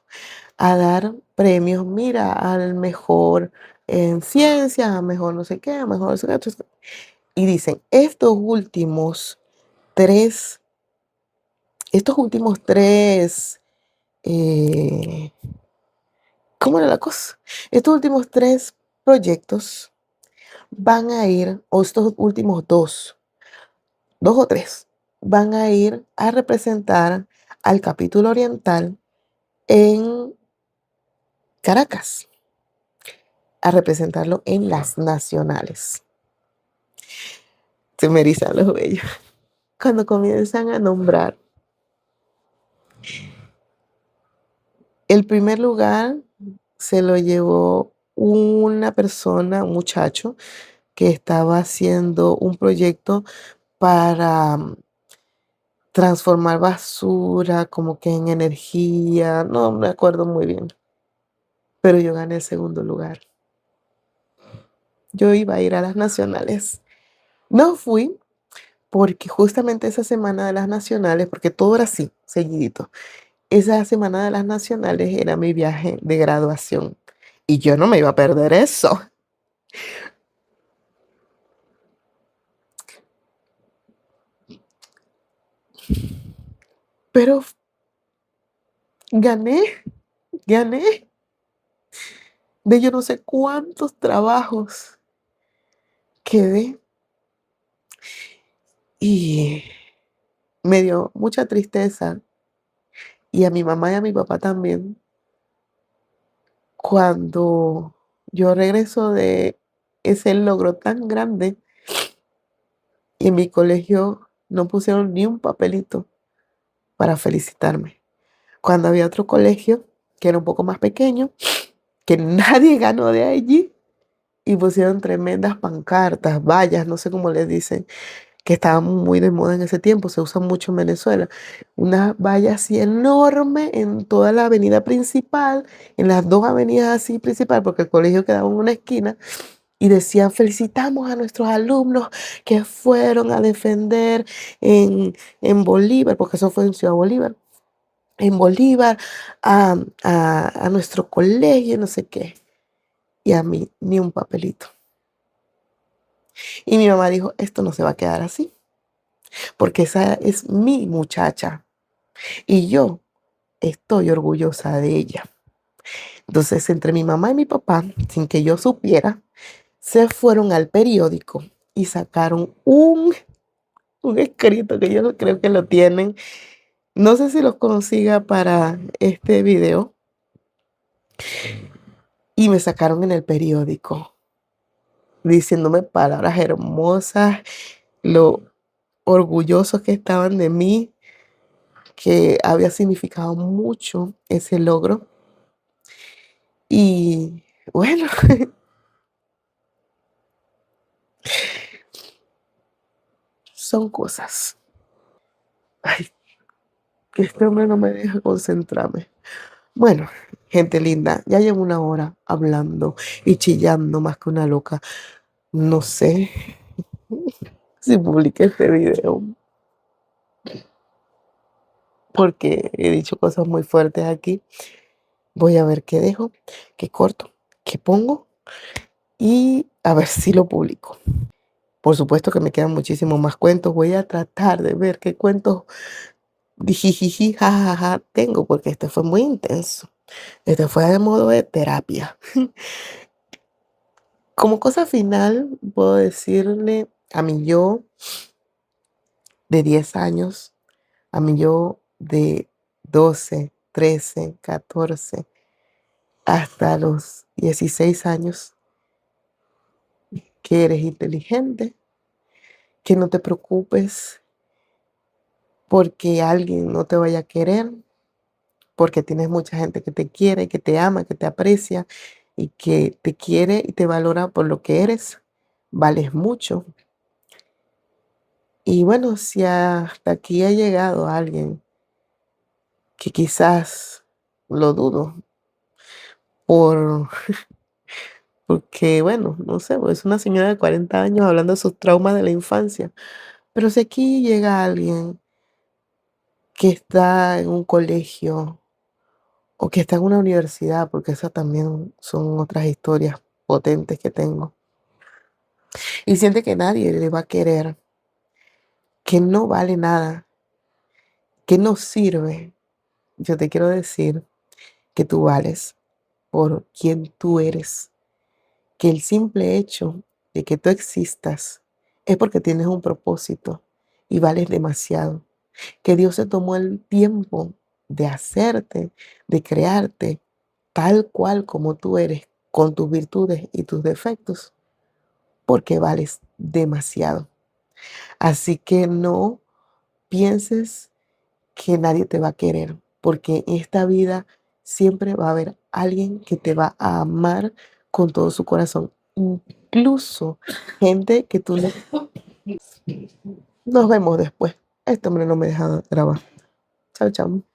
a dar premios, mira, al mejor en ciencia, a mejor no sé qué, a mejor no sé qué. Y dicen, tres, estos últimos tres, eh, ¿cómo era la cosa? Estos últimos tres proyectos van a ir, o estos últimos dos o tres, van a ir a representar al capítulo oriental en Caracas, a representarlo en las nacionales. Se me erizan los vellos. Cuando comienzan a nombrar el primer lugar, se lo llevó una persona, un muchacho, que estaba haciendo un proyecto para transformar basura como que en energía, no me acuerdo muy bien, pero yo gané el segundo lugar. Yo iba a ir a las nacionales. No fui porque justamente esa semana de las nacionales, porque todo era así, seguidito, esa semana de las nacionales era mi viaje de graduación y yo no me iba a perder eso. Pero gané, gané de yo no sé cuántos trabajos quedé y me dio mucha tristeza y a mi mamá y a mi papá también cuando yo regreso de ese logro tan grande y en mi colegio no pusieron ni un papelito para felicitarme. Cuando había otro colegio que era un poco más pequeño, que nadie ganó de allí y pusieron tremendas pancartas, vallas, no sé cómo les dicen, que estaban muy de moda en ese tiempo, se usan mucho en Venezuela. Una valla así enorme en toda la avenida principal, en las dos avenidas así principal, porque el colegio quedaba en una esquina, y decían, felicitamos a nuestros alumnos que fueron a defender en Bolívar, porque eso fue en Ciudad Bolívar, en Bolívar, a nuestro colegio, no sé qué. Y a mí ni un papelito. Y mi mamá dijo, esto no se va a quedar así, porque esa es mi muchacha y yo estoy orgullosa de ella. Entonces, entre mi mamá y mi papá, sin que yo supiera, se fueron al periódico y sacaron un escrito que yo creo que lo tienen. No sé si los consiga para este video. Y me sacaron en el periódico diciéndome palabras hermosas, lo orgullosos que estaban de mí, que había significado mucho ese logro. Y bueno, son cosas. Ay, que este hombre no me deja concentrarme. Bueno, gente linda, ya llevo una hora hablando y chillando más que una loca. No sé si publiqué este video porque he dicho cosas muy fuertes aquí, Voy a ver qué dejo, qué corto, qué pongo y a ver si lo publico. Por supuesto que me quedan muchísimos más cuentos. Voy a tratar de ver qué cuentos jijiji, jajaja tengo, porque este fue muy intenso. Este fue de modo de terapia. Como cosa final, puedo decirle a mi yo de 10 años, a mi yo de 12, 13, 14, hasta los 16 años, que eres inteligente, que no te preocupes porque alguien no te vaya a querer, porque tienes mucha gente que te quiere, que te ama, que te aprecia y que te quiere y te valora por lo que eres. Vales mucho. Y bueno, si hasta aquí ha llegado alguien que quizás lo dudo, por, porque bueno, no sé, pues es una señora de 40 años hablando de sus traumas de la infancia. Pero si aquí llega alguien que está en un colegio o que está en una universidad, porque esas también son otras historias potentes que tengo, y siente que nadie le va a querer, que no vale nada, que no sirve, yo te quiero decir que tú vales por quien tú eres, que el simple hecho de que tú existas es porque tienes un propósito y vales demasiado, que Dios se tomó el tiempo de hacerte, de crearte tal cual como tú eres, con tus virtudes y tus defectos, porque vales demasiado. Así que no pienses que nadie te va a querer, porque en esta vida siempre va a haber alguien que te va a amar con todo su corazón, incluso gente que tú no. Nos vemos después. Este hombre no me deja grabar. Chao, chao.